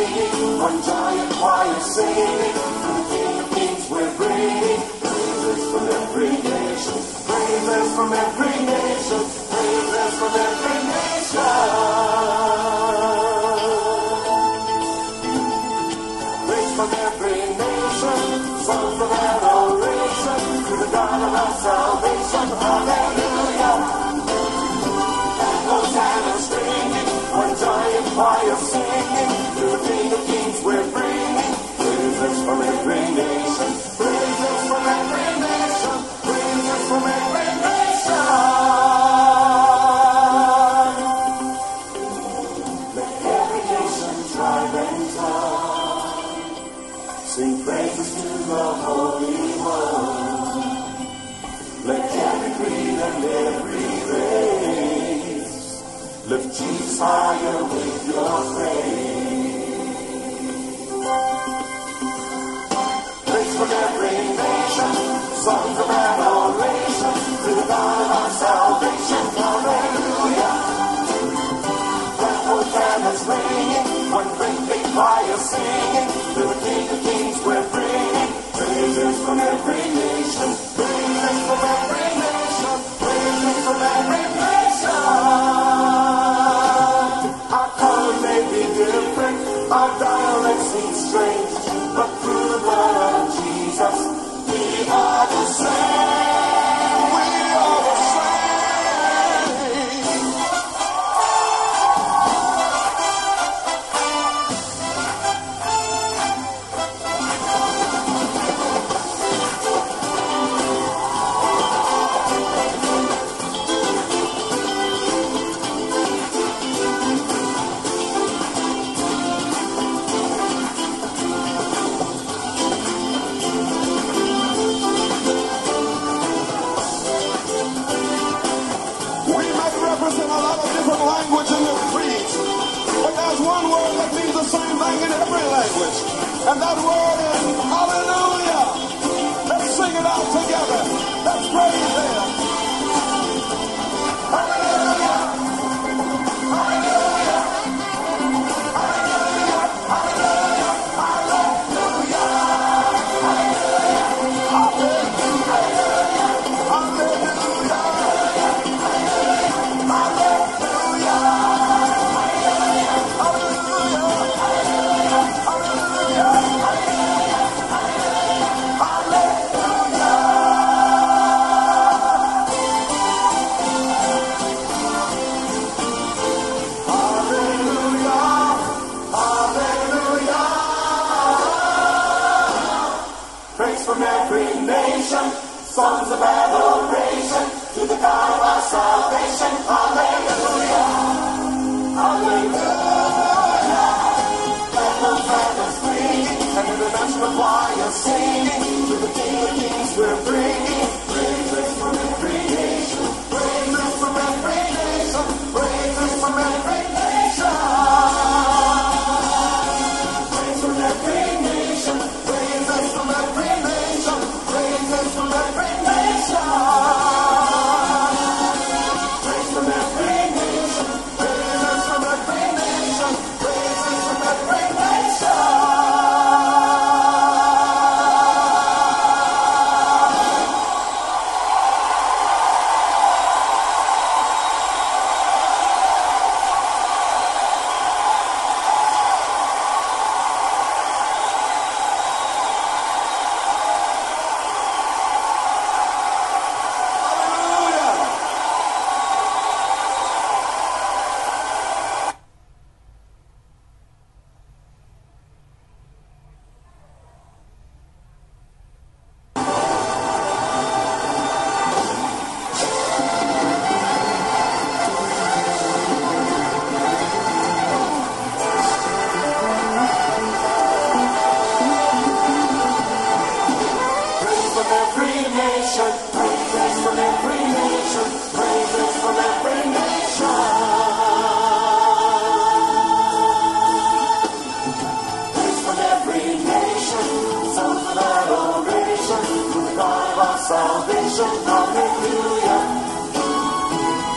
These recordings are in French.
singing, one giant choir singing, to the King of Kings we're bringing praises from every nation, praises from every nation, praises from every nation. Praise from every nation, songs of adoration, to the God of our salvation, hallelujah. Hosanna singing, one giant choir singing, to the King of Kings we're bringing praises from every nation, praises from every nation, praises from every nation. Let every nation, tribe and tongue sing praises to the Holy One. Let every creed and every race lift Jesus higher with your praise. Praise from every nation, songs of adoration, to the God of our salvation, hallelujah. That Hosanna's ringing, one great big choir singing, to the King of Kings we're bringing praises from every nation, praises from every nation, praises from every nation. Our color may be different, our dialect seems strange, but through the blood of Jesus, we are the same. We are the same. Represent a lot of different language in the creeds, but there's one word that means the same thing in every language, and that word is hallelujah. Let's sing it out together. Let's praise Him. Hallelujah. Hallelujah. Hallelujah. Hallelujah. Hallelujah. From every nation, songs of adoration, to the God of our salvation, hallelujah, hallelujah. Let the banners ringing, and the national choir singing, to the King of Kings we're bringing praises from every nation, praises from every nation, praises from every nation. Praise from every nation, praises from every nation, praises from every nation. Praise from every nation, praises from every nation, praises from every nation. salvation, hallelujah.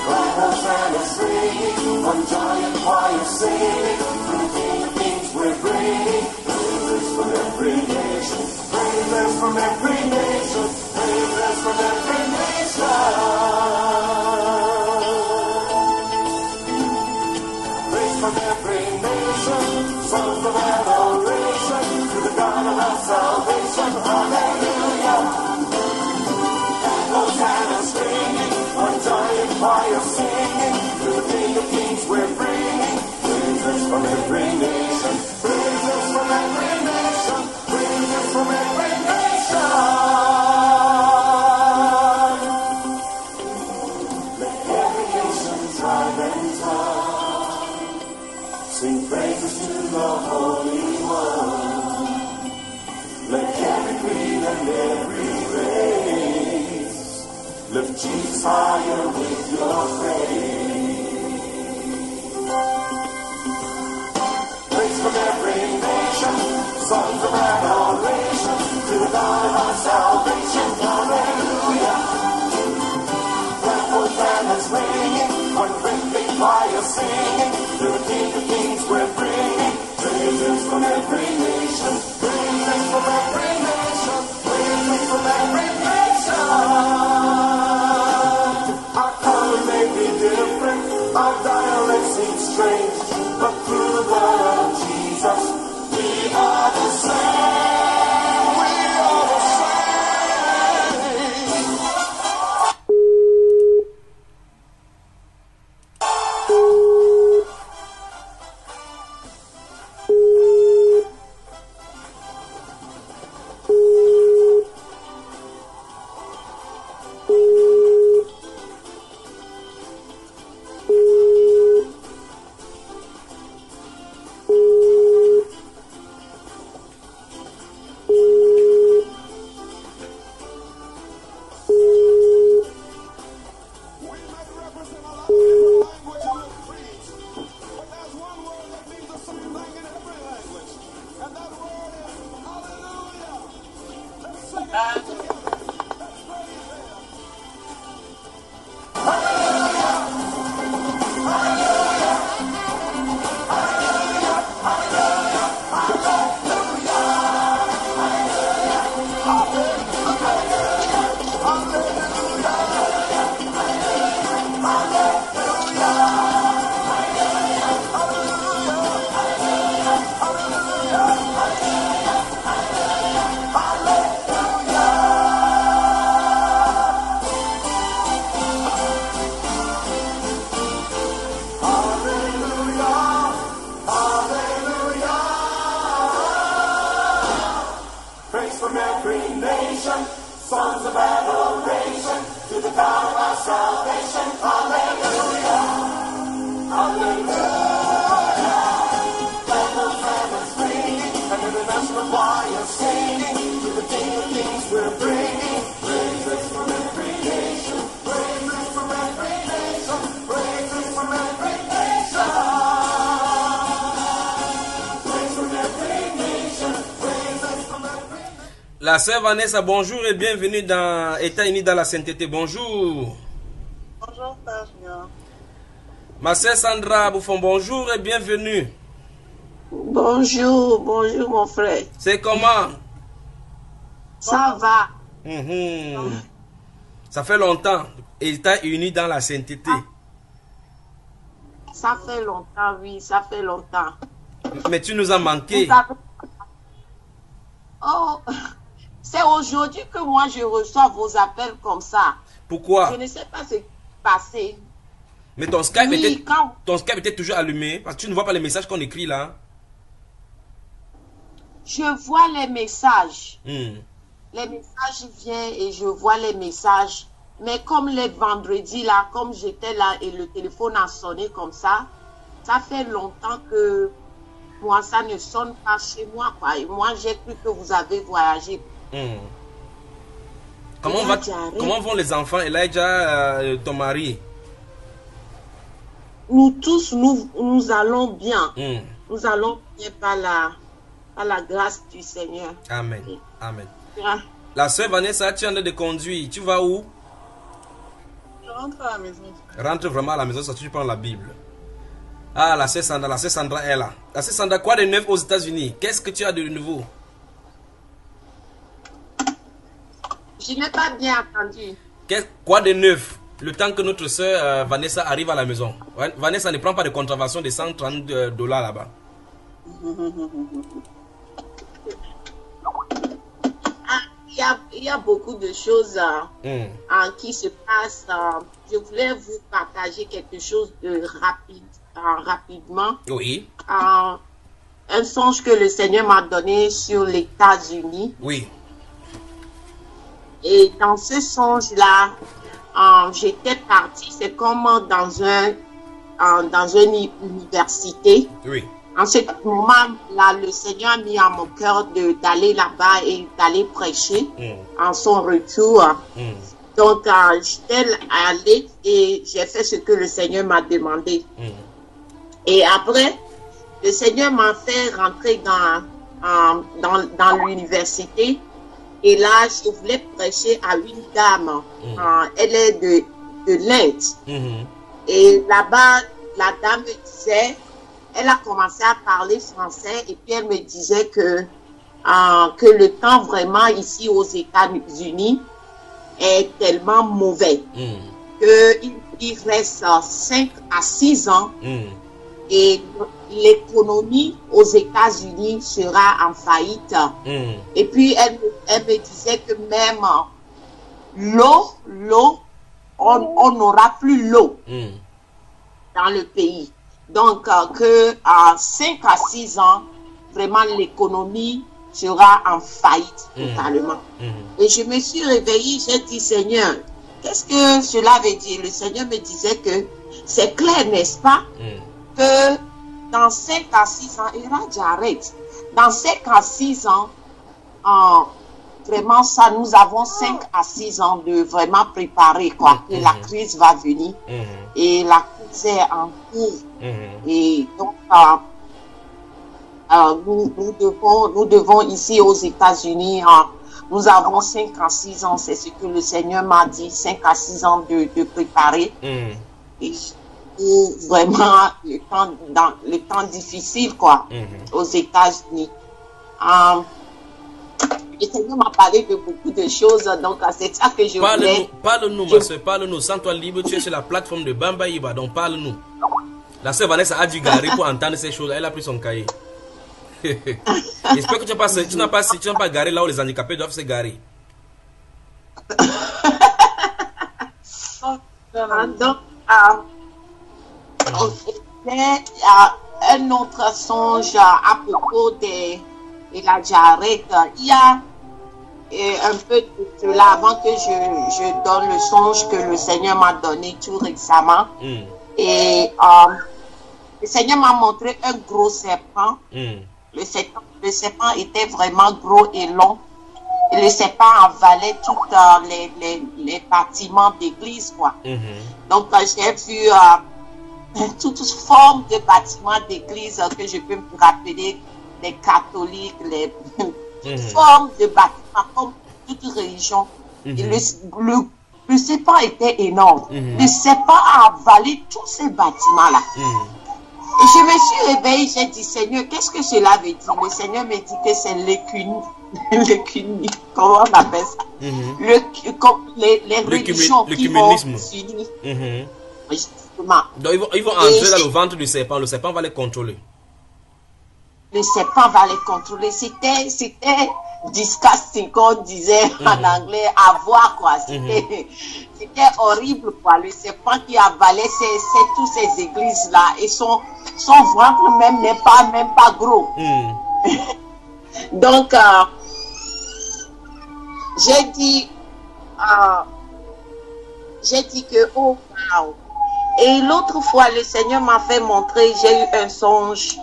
Glad Hosanna singing, one giant choir singing, to the King of Kings we're bringing. Praises from every nation. Praises from every nation. Praise from every nation. Songs of adoration to the God of our salvation. Hallelujah. Hosanna singing, one giant choir singing, to the King of Kings we're bringing. Praises from every nation, praises from every nation, praises from every nation. Let every nation, tribe and tongue sing praises to the Holy One. Let every creed and every race lift Jesus higher with your praise. Praise from every nation, songs of adoration to the God of our salvation. Hallelujah. Blackwood banners ringing, one great big choir singing, to the King of Kings we're bringing. Praises from every nation, praises from every nation, praises from every nation. Our color may be different, our dialect seems strange, but through the blood of Jesus, we are the same. We are the same. La sœur Vanessa, bonjour et bienvenue dans États-Unis dans la sainteté. Bonjour. Bonjour, Père Jean. Ma sœur Sandra Bouffon, bonjour et bienvenue. Bonjour, bonjour mon frère. C'est comment? Ça va. Ça fait longtemps. États-Unis dans la sainteté. Ça fait longtemps, oui, ça fait longtemps. Mais tu nous as manqué. Oh, c'est aujourd'hui que moi je reçois vos appels comme ça. Pourquoi? Je ne sais pas ce qui s'est passé. Mais ton Skype, Oui, ton Skype était toujours allumé parce que tu ne vois pas les messages qu'on écrit là. Je vois les messages. Hmm. Les messages viennent et je vois les messages. Mais comme les vendredis là, comme j'étais là et le téléphone a sonné comme ça fait longtemps que moi ça ne sonne pas chez moi, quoi. Et moi j'ai cru que vous avez voyagé. Hmm. Comment vont les enfants, Elijah, ton mari? Nous tous, nous allons bien. Hmm. Nous allons bien par la grâce du Seigneur. Amen. Amen. Ah. La sœur Vanessa, tu es en train de conduire. Tu vas où? Je rentre à la maison. Rentre vraiment à la maison, ça tu prends la Bible. Ah, la sœur Sandra est là. La sœur Sandra, quoi de neuf aux États-Unis? Qu'est-ce que tu as de nouveau? Je n'ai pas bien entendu. Quoi de neuf? Le temps que notre soeur Vanessa arrive à la maison. Ouais, Vanessa ne prend pas de contravention de $130 là-bas. Il y a beaucoup de choses qui se passent. Je voulais vous partager quelque chose de rapidement. Oui. Un songe que le Seigneur m'a donné sur les États-Unis. Oui. Et dans ce songe-là, j'étais partie, c'est comme dans une université. Oui. En ce moment-là, le Seigneur a mis à mon cœur d'aller là-bas et d'aller prêcher en son retour. Donc, j'étais allée et j'ai fait ce que le Seigneur m'a demandé. Et après, le Seigneur m'a fait rentrer dans l'université. Et là, je voulais prêcher à une dame. Elle est de l'Inde. Et là-bas, la dame me disait, elle a commencé à parler français et puis elle me disait que le temps vraiment ici aux États-Unis est tellement mauvais qu'il reste 5 à 6 ans et l'économie aux États-Unis sera en faillite. Et puis elle me disait que même l'eau, on n'aura plus l'eau dans le pays. Donc, que à 5 à 6 ans, vraiment l'économie sera en faillite totalement. Et je me suis réveillée, j'ai dit, Seigneur, qu'est-ce que cela veut dire? Le Seigneur me disait que c'est clair, n'est-ce pas, que dans 5 à 6 ans, et là j'arrête, dans 5 à 6 ans, vraiment ça, nous avons 5 à 6 ans de vraiment préparer, quoi, que la crise va venir. Et la crise est en cours. Et donc, nous devons ici aux États-Unis, nous avons 5 à 6 ans, c'est ce que le Seigneur m'a dit, 5 à 6 ans de préparer. Et vraiment le temps difficile, quoi, aux États-Unis. Le Seigneur m'a parlé de beaucoup de choses, donc c'est ça que je voulais. Parle-nous, ma soeur, parle-nous. Sens-toi libre, tu es sur la plateforme de Bamba Iba, donc parle-nous. La soeur Vanessa a dû garer pour entendre ces choses, elle a pris son cahier. J'espère que tu n'as pas garé là où les handicapés doivent se garer. Donc, un autre songe à propos de la diarrhée. Il y a un peu de cela avant que je donne le songe que le Seigneur m'a donné tout récemment. Et le Seigneur m'a montré un gros serpent. Le serpent était vraiment gros et long. Et le serpent avalait tous les bâtiments d'église, quoi. Donc, j'ai vu toutes formes de bâtiments d'église que je peux me rappeler, les catholiques, toutes formes de bâtiments, comme toute religion. Et le serpent était énorme. Le serpent a avalé tous ces bâtiments-là. Et je me suis réveillée, j'ai dit, Seigneur, qu'est-ce que cela veut dire? Le Seigneur me dit que c'est l'écunie. Comment on appelle ça? Les religions qui vont s'unir. Donc ils vont entrer dans le ventre du serpent. Le serpent va les contrôler. Le serpent va les contrôler. C'était disgusting, comme on disait en anglais, à voir, quoi. C'était horrible, quoi. Le serpent qui avalait toutes ces églises-là, et son ventre même n'est pas gros. Donc, j'ai dit que, oh, wow. Et l'autre fois, le Seigneur m'a fait montrer, j'ai eu un songe.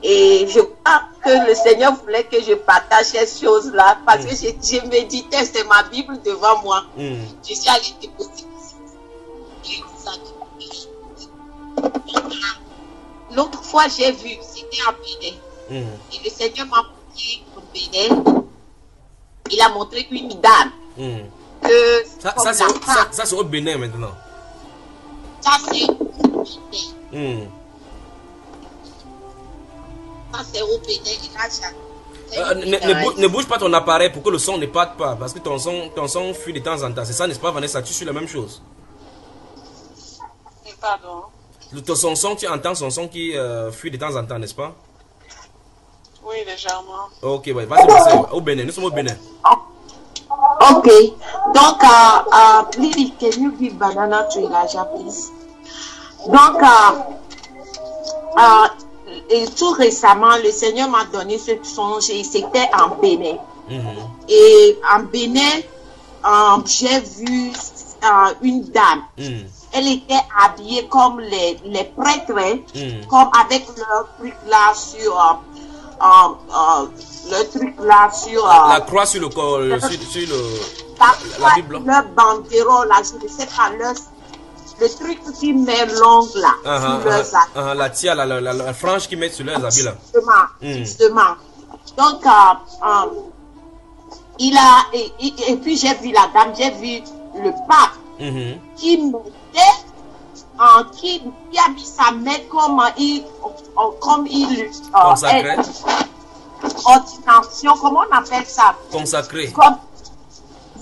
Et je crois que le Seigneur voulait que je partage ces choses-là, parce que je méditais, c'est ma Bible devant moi. Je suis allée déposer. L'autre fois, j'ai vu, c'était à Bénin. Et le Seigneur m'a montré au Bénin. Il a montré une dame. Ça c'est au Bénin maintenant. Ça, c'est au Bénin. Ça, c'est au Bénin. Ne bouge pas ton appareil pour que le son ne parte pas. Parce que ton son fuit de temps en temps. C'est ça, n'est-ce pas, Vanessa? Tu suis la même chose. Pardon. Son son, tu entends son son qui fuit de temps en temps, n'est-ce pas? Oui, légèrement. Ok, ouais, vas-y, au Bénin. Nous sommes au Bénin. Ok. Donc, please, can you give banana to Elijah, please? Donc, et tout récemment, le Seigneur m'a donné ce songe et c'était en Bénin. Et en Bénin, j'ai vu une dame. Elle était habillée comme les prêtres, comme avec leur truc là sur le truc là sur la croix sur le corps, sur la Bible. Leur banderole là, je ne sais pas, le truc qui met l'ongle là sur leurs habits. La tia, la frange qu'ils mettent sur leurs habits là. Justement. Donc, et puis j'ai vu la dame, j'ai vu le pape qui mettait, qui a mis sa main comme il consacré. Ordination, comment on appelle ça? Consacré. Comme,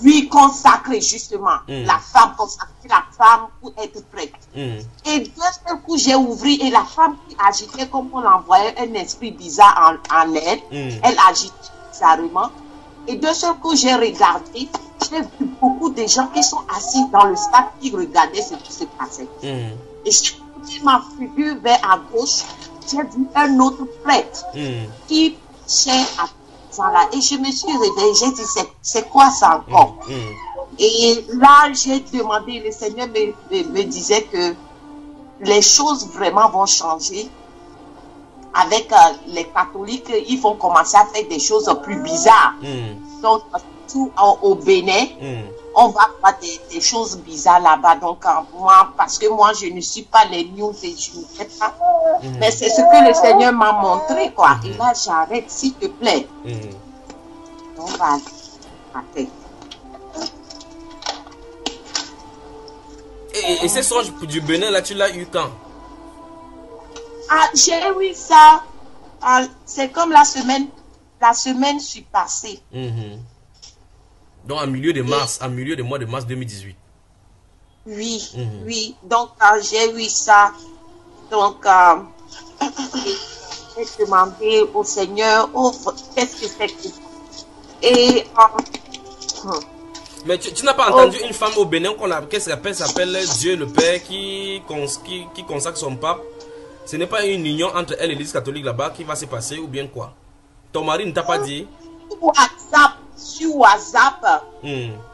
oui, consacré justement. La femme consacrée, la femme pour être prête. Et d'un seul coup, j'ai ouvert et la femme qui agitait comme on envoyait un esprit bizarre en elle. Elle agite bizarrement. Et d'un seul coup, j'ai regardé. J'ai vu beaucoup de gens qui sont assis dans le stade qui regardaient ce qui se passait. Et j'ai tourné ma figure vers à gauche. J'ai vu un autre prêtre qui cherchait à ça là. Et je me suis réveillée. J'ai dit, c'est quoi ça encore? Et là, j'ai demandé, le Seigneur me disait que les choses vraiment vont changer. Avec les catholiques, ils vont commencer à faire des choses plus bizarres. Donc, tout au Bénin, on va voir des choses bizarres là-bas. Donc, moi, parce que moi, je ne suis pas les news et je ne sais pas. Mais c'est ce que le Seigneur m'a montré, quoi. Et là, j'arrête, s'il te plaît. On va arrêter. Et ce songe du Bénin, là, tu l'as eu quand? J'ai eu ça. C'est comme la semaine suis passée. Donc, en milieu de mars, en milieu du mois de mars 2018. Oui, oui. Donc, j'ai eu ça. Donc, j'ai demandé au Seigneur, qu'est-ce que c'est que ça? Et... Mais tu n'as pas entendu une femme au Bénin qu'elle s'appelle Dieu le Père qui consacre son pape? Ce n'est pas une union entre elle et l'Église catholique là-bas qui va se passer ou bien quoi? Ton mari ne t'a pas dit? Sur WhatsApp,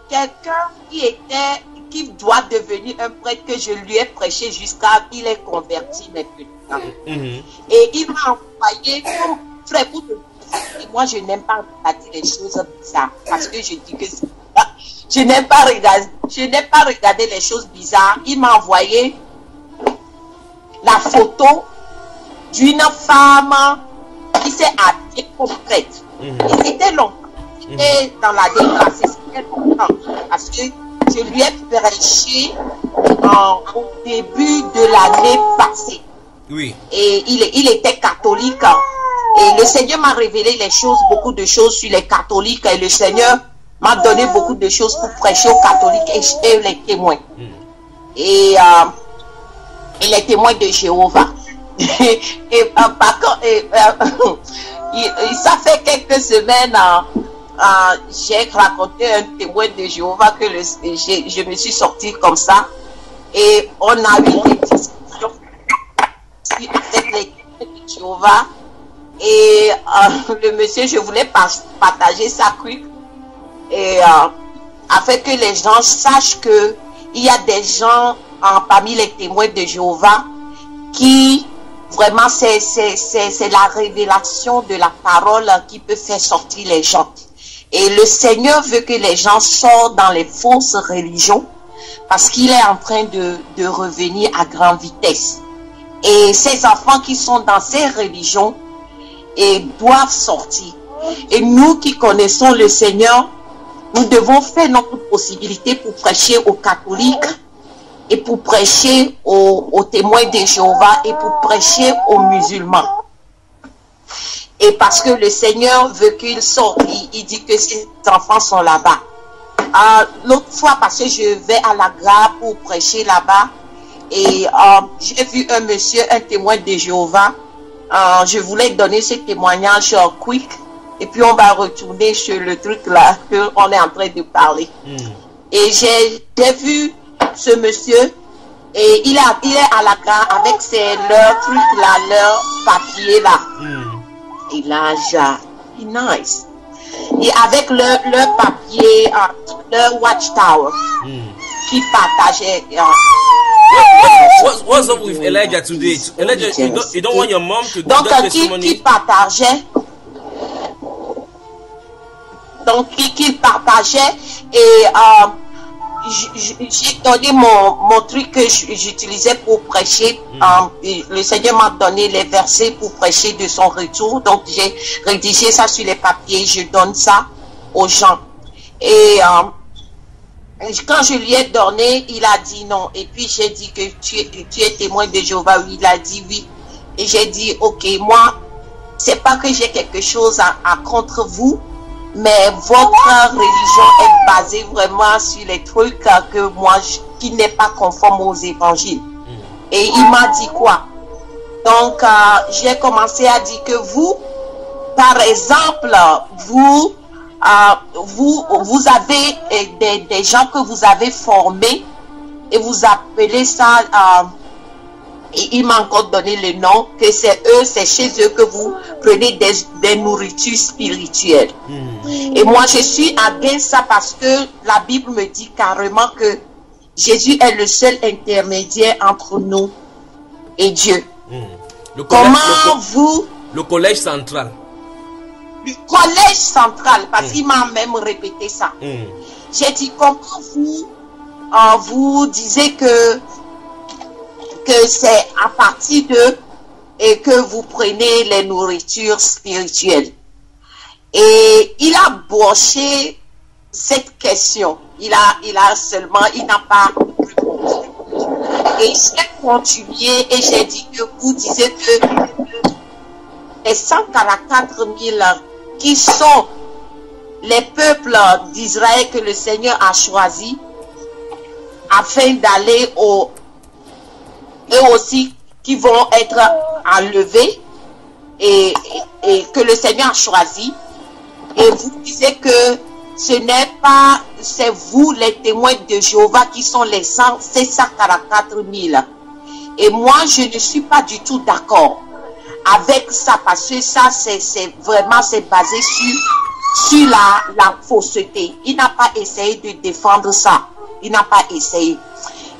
quelqu'un qui doit devenir un prêtre que je lui ai prêché jusqu'à il est converti maintenant. Et il m'a envoyé comme frère pour te dire. Et moi, je n'aime pas regarder les choses bizarres parce que je dis que je n'aime pas regarder les choses bizarres. Il m'a envoyé la photo d'une femme qui s'est habillée comme prêtre. Et c'était longtemps. C'était dans la dégrâce. C'était longtemps. Parce que je lui ai prêché au début de l'année passée. Oui. Et il était catholique. Et le Seigneur m'a révélé les choses, beaucoup de choses sur les catholiques. Et le Seigneur m'a donné beaucoup de choses pour prêcher aux catholiques et les témoins. Et les témoins de Jéhovah. Par contre, ça fait quelques semaines, j'ai raconté un témoin de Jéhovah que je me suis sortie comme ça. Et on a eu des discussions avec les témoins de Jéhovah. Et le monsieur, je voulais partager sa cru. Et afin que les gens sachent que il y a des gens parmi les témoins de Jéhovah qui vraiment c'est la révélation de la parole qui peut faire sortir les gens. Et le Seigneur veut que les gens sortent dans les fausses religions parce qu'il est en train de revenir à grande vitesse. Et ces enfants qui sont dans ces religions doivent sortir. Et nous qui connaissons le Seigneur, nous devons faire notre possibilité pour prêcher aux catholiques et pour prêcher aux témoins de Jéhovah et pour prêcher aux musulmans. Et parce que le Seigneur veut qu'il sorte, il dit que ses enfants sont là-bas. L'autre fois, parce que je vais à la gare pour prêcher là-bas, et j'ai vu un monsieur, un témoin de Jéhovah. Je voulais donner ce témoignage quick, et puis on va retourner sur le truc là qu'on est en train de parler. Et j'ai vu ce monsieur, et il est à la gare avec leurs trucs là, leurs papiers là. Et là, il nice. Et avec leur papier, leur watchtower, qui partageait. What's up with Elijah today? Elijah, you don't want your mom to give that testimony? Qui partageait. Donc, qui partageait. Et j'ai donné mon truc que j'utilisais pour prêcher. Le Seigneur m'a donné les versets pour prêcher de son retour. Donc, j'ai rédigé ça sur les papiers. Je donne ça aux gens. Et quand je lui ai donné, il a dit non. Et puis, j'ai dit que tu es témoin de Jéhovah. Il a dit oui. Et j'ai dit, ok, moi, c'est pas que j'ai quelque chose à contre vous, mais votre religion est basée vraiment sur les trucs que moi, qui n'est pas conforme aux évangiles. Et il m'a dit quoi? Donc, j'ai commencé à dire que vous, par exemple, vous avez des gens que vous avez formés et vous appelez ça, et il m'a encore donné le nom, que c'est eux, c'est chez eux que vous prenez des nourritures spirituelles. Et moi, je suis against ça parce que la Bible me dit carrément que Jésus est le seul intermédiaire entre nous et Dieu. Le collège central. Le collège central, parce qu'il m'a même répété ça. J'ai dit, comment vous disiez que c'est à partir d'eux et que vous prenez les nourritures spirituelles. Et il a broché cette question. Il n'a pas répondu. Et j'ai continué et j'ai dit que vous disiez que les 144 000 qui sont les peuples d'Israël que le Seigneur a choisis afin d'aller eux aussi qui vont être enlevés et que le Seigneur a choisi. Et vous disiez que ce n'est pas, c'est vous les témoins de Jéhovah qui sont les 144 000. Et moi, je ne suis pas du tout d'accord avec ça parce que ça, c'est vraiment, c'est basé sur la fausseté. Il n'a pas essayé de défendre ça. Il n'a pas essayé.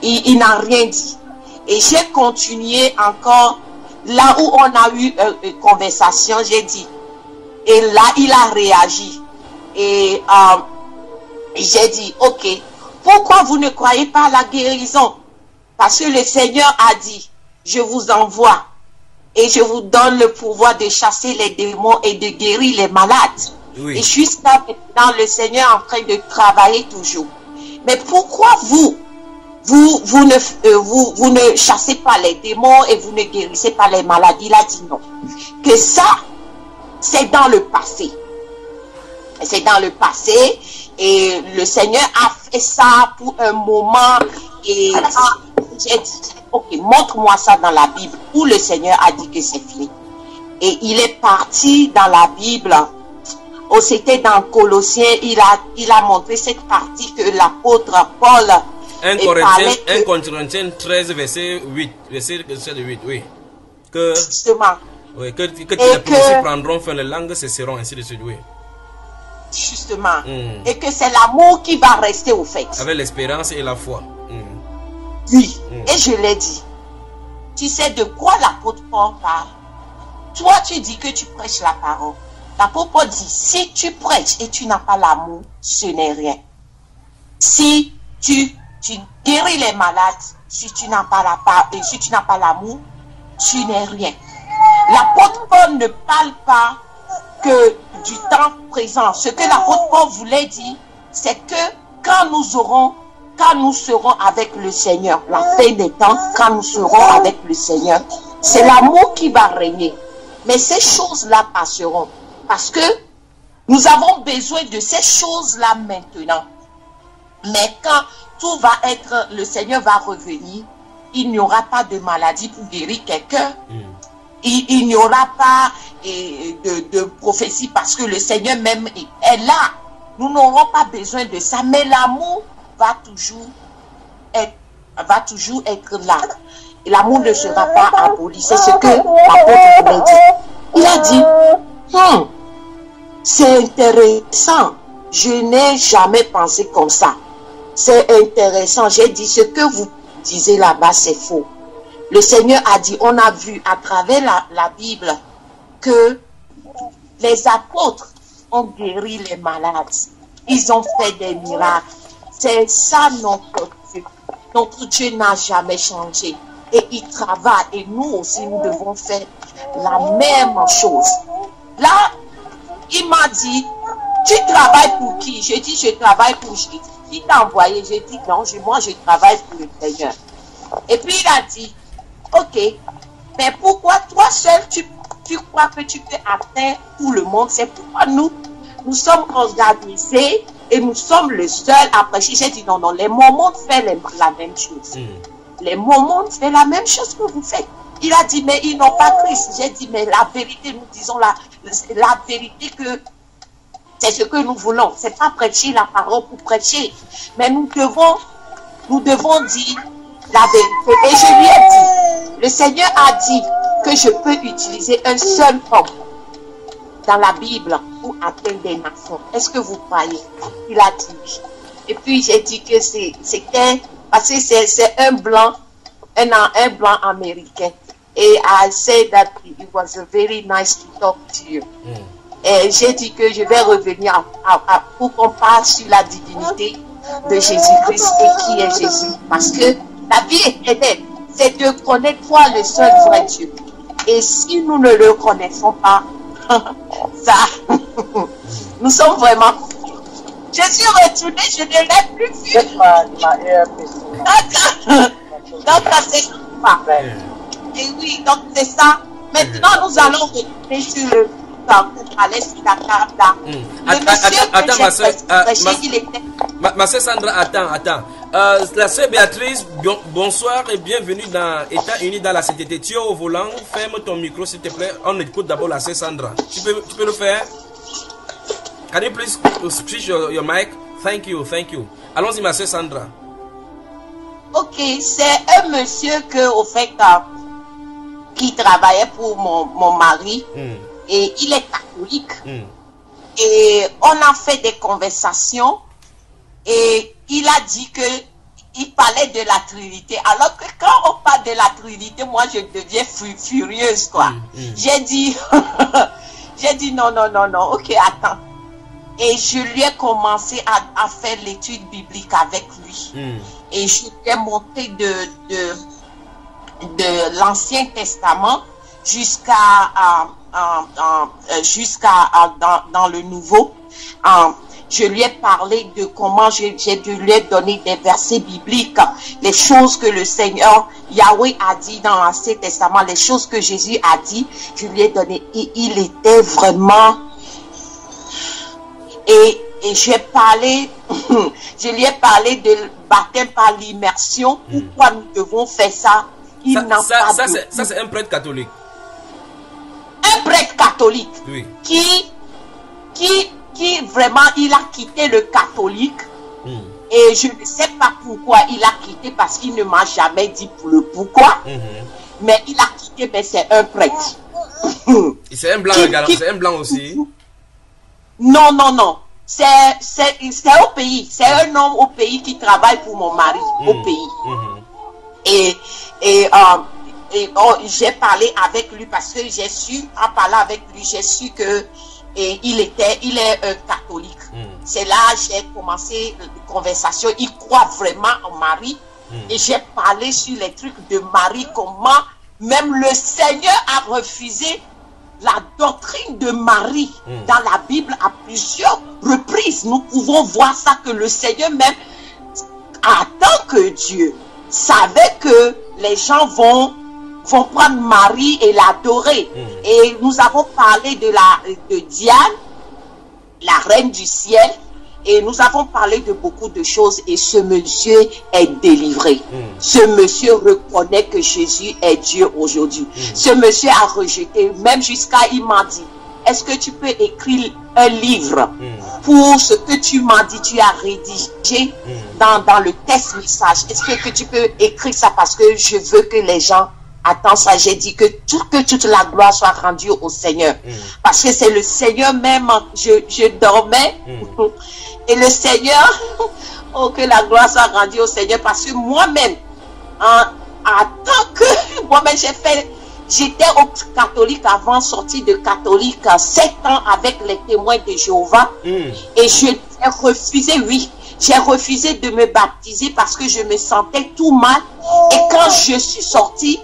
Il n'a rien dit. Et j'ai continué encore là où on a eu une conversation, j'ai dit. Et là, il a réagi. Et j'ai dit, ok, pourquoi vous ne croyez pas à la guérison? Parce que le Seigneur a dit, je vous envoie et je vous donne le pouvoir de chasser les démons et de guérir les malades. Oui. Et jusqu'à maintenant, le Seigneur est en train de travailler toujours. Mais pourquoi vous ne chassez pas les démons et vous ne guérissez pas les maladies? Il a dit non. Que ça, c'est dans le passé. C'est dans le passé. Et le Seigneur a fait ça pour un moment. Et j'ai dit, ok, montre-moi ça dans la Bible. Où le Seigneur a dit que c'est fini. Et il est parti dans la Bible. Oh, c'était dans Colossiens. Il a montré cette partie que l'apôtre Paul... 1 Corinthiens 13, verset 8. Verset 8, oui. Que, justement. Oui, que les prophéties prendront fin, les langues cesseront, ainsi de suite, oui. Justement. Et que c'est l'amour qui va rester au fait. Avec l'espérance et la foi. Oui. Et je l'ai dit. Tu sais de quoi l'apôtre Paul parle? Toi, tu dis que tu prêches la parole. L'apôtre Paul dit, si tu prêches et tu n'as pas l'amour, ce n'est rien. Si tu guéris les malades, si tu n'as pas l'amour, tu n'es rien. L'apôtre Paul ne parle pas que du temps présent. Ce que l'apôtre Paul voulait dire, c'est que quand nous serons avec le Seigneur, la fin des temps, quand nous serons avec le Seigneur, c'est l'amour qui va régner. Mais ces choses-là passeront. Parce que nous avons besoin de ces choses-là maintenant. Mais quand tout va être, le Seigneur va revenir, il n'y aura pas de maladie pour guérir quelqu'un. Il n'y aura pas de prophétie parce que le Seigneur même est là. Nous n'aurons pas besoin de ça, mais l'amour va toujours être là. Et l'amour ne sera pas aboli. C'est ce que l'apôtre voulait dire. Il a dit, c'est intéressant. Je n'ai jamais pensé comme ça. C'est intéressant. J'ai dit, ce que vous disiez là-bas, c'est faux. Le Seigneur a dit, on a vu à travers la Bible que les apôtres ont guéri les malades. Ils ont fait des miracles. C'est ça notre Dieu. Notre Dieu n'a jamais changé. Et il travaille. Et nous aussi, nous devons faire la même chose. Là, il m'a dit, tu travailles pour qui? J'ai dit, je travaille pour qui? Qui t'a envoyé? J'ai dit, non, moi je travaille pour le Seigneur. Et puis il a dit, ok, mais pourquoi toi seul, tu crois que tu peux atteindre tout le monde? C'est pourquoi nous sommes organisés et nous sommes les seuls à prêcher. J'ai dit, non, les Mormons font la même chose. Les Mormons font la même chose que vous faites. Il a dit, mais ils n'ont pas Christ. J'ai dit, mais la vérité, nous disons la vérité que c'est ce que nous voulons. C'est pas prêcher la parole pour prêcher. Mais nous devons dire la vérité. Et je lui ai dit, le Seigneur a dit que je peux utiliser un seul homme dans la Bible pour atteindre des nations. Est-ce que vous croyez? Il a dit oui. Et puis j'ai dit que c'était parce que c'est un blanc américain. Et I said that it was very nice to talk to you. Et j'ai dit que je vais revenir pour qu'on parle sur la divinité de Jésus-Christ et qui est Jésus. Parce que la vie éternelle, c'est de connaître toi le seul vrai Dieu. Et si nous ne le connaissons pas, ça, nous sommes vraiment... Je suis retournée, je ne l'ai plus vu. Donc, c'est pas. Et oui, donc c'est ça. Maintenant, nous allons retourner sur le pour aller sur la table là. Attends, ma soeur Sandra, attends. La soeur Béatrice, bonsoir et bienvenue dans États-Unis dans la CTT. Tu es au volant, ferme ton micro s'il te plaît. On écoute d'abord la soeur Sandra. Tu peux le faire? Can you please switch your mic? Thank you. Allons-y, ma soeur Sandra. Ok, c'est un monsieur au fait, qui travaillait pour mon mari. Et il est catholique. Et on a fait des conversations. Et il a dit que il parlait de la Trinité. Alors que quand on parle de la Trinité, moi je deviens furieuse, quoi. J'ai dit, non, ok, attends. Et je lui ai commencé à faire l'étude biblique avec lui. Et je lui ai montré de l'Ancien Testament jusqu'à dans le Nouveau. Je lui ai parlé de comment je lui ai donné des versets bibliques, les choses que le Seigneur Yahweh a dit dans l'Ancien Testament, les choses que Jésus a dit, je lui ai donné. Et il était vraiment... Et je lui ai parlé de baptême par l'immersion. Pourquoi nous devons faire ça? Ça, c'est un prêtre catholique. Un prêtre catholique, oui. qui vraiment, il a quitté le catholique. Et je ne sais pas pourquoi il a quitté, parce qu'il ne m'a jamais dit pour le pourquoi. Mais il a quitté, mais c'est un prêtre. C'est un blanc également, c'est un blanc aussi. Non. C'est au pays. C'est un homme au pays qui travaille pour mon mari, au pays. Et j'ai parlé avec lui parce que j'ai su, en parlant avec lui, j'ai su que il est un catholique. C'est là que j'ai commencé la conversation. Il croit vraiment en Marie. Et j'ai parlé sur les trucs de Marie, comment même le Seigneur a refusé la doctrine de Marie dans la Bible à plusieurs reprises. Nous pouvons voir ça, que le Seigneur même, en tant que Dieu, savait que les gens vont vont prendre Marie et l'adorer. Et nous avons parlé de Diane, la reine du ciel, et nous avons parlé de beaucoup de choses, et ce monsieur est délivré. Ce monsieur reconnaît que Jésus est Dieu aujourd'hui. Ce monsieur a rejeté, même jusqu'à, il m'a dit, est-ce que tu peux écrire un livre pour ce que tu m'as dit, tu as rédigé dans le test message? Est-ce que tu peux écrire ça parce que je veux que les gens attendent ça? J'ai dit que toute la gloire soit rendue au Seigneur. Parce que c'est le Seigneur même. Je dormais et le Seigneur, oh, que la gloire soit rendue au Seigneur, parce que moi-même, en tant que moi-même, j'étais catholique avant, sortie de catholique, 7 ans avec les témoins de Jéhovah. Et j'ai refusé, j'ai refusé de me baptiser parce que je me sentais tout mal. Et quand je suis sortie,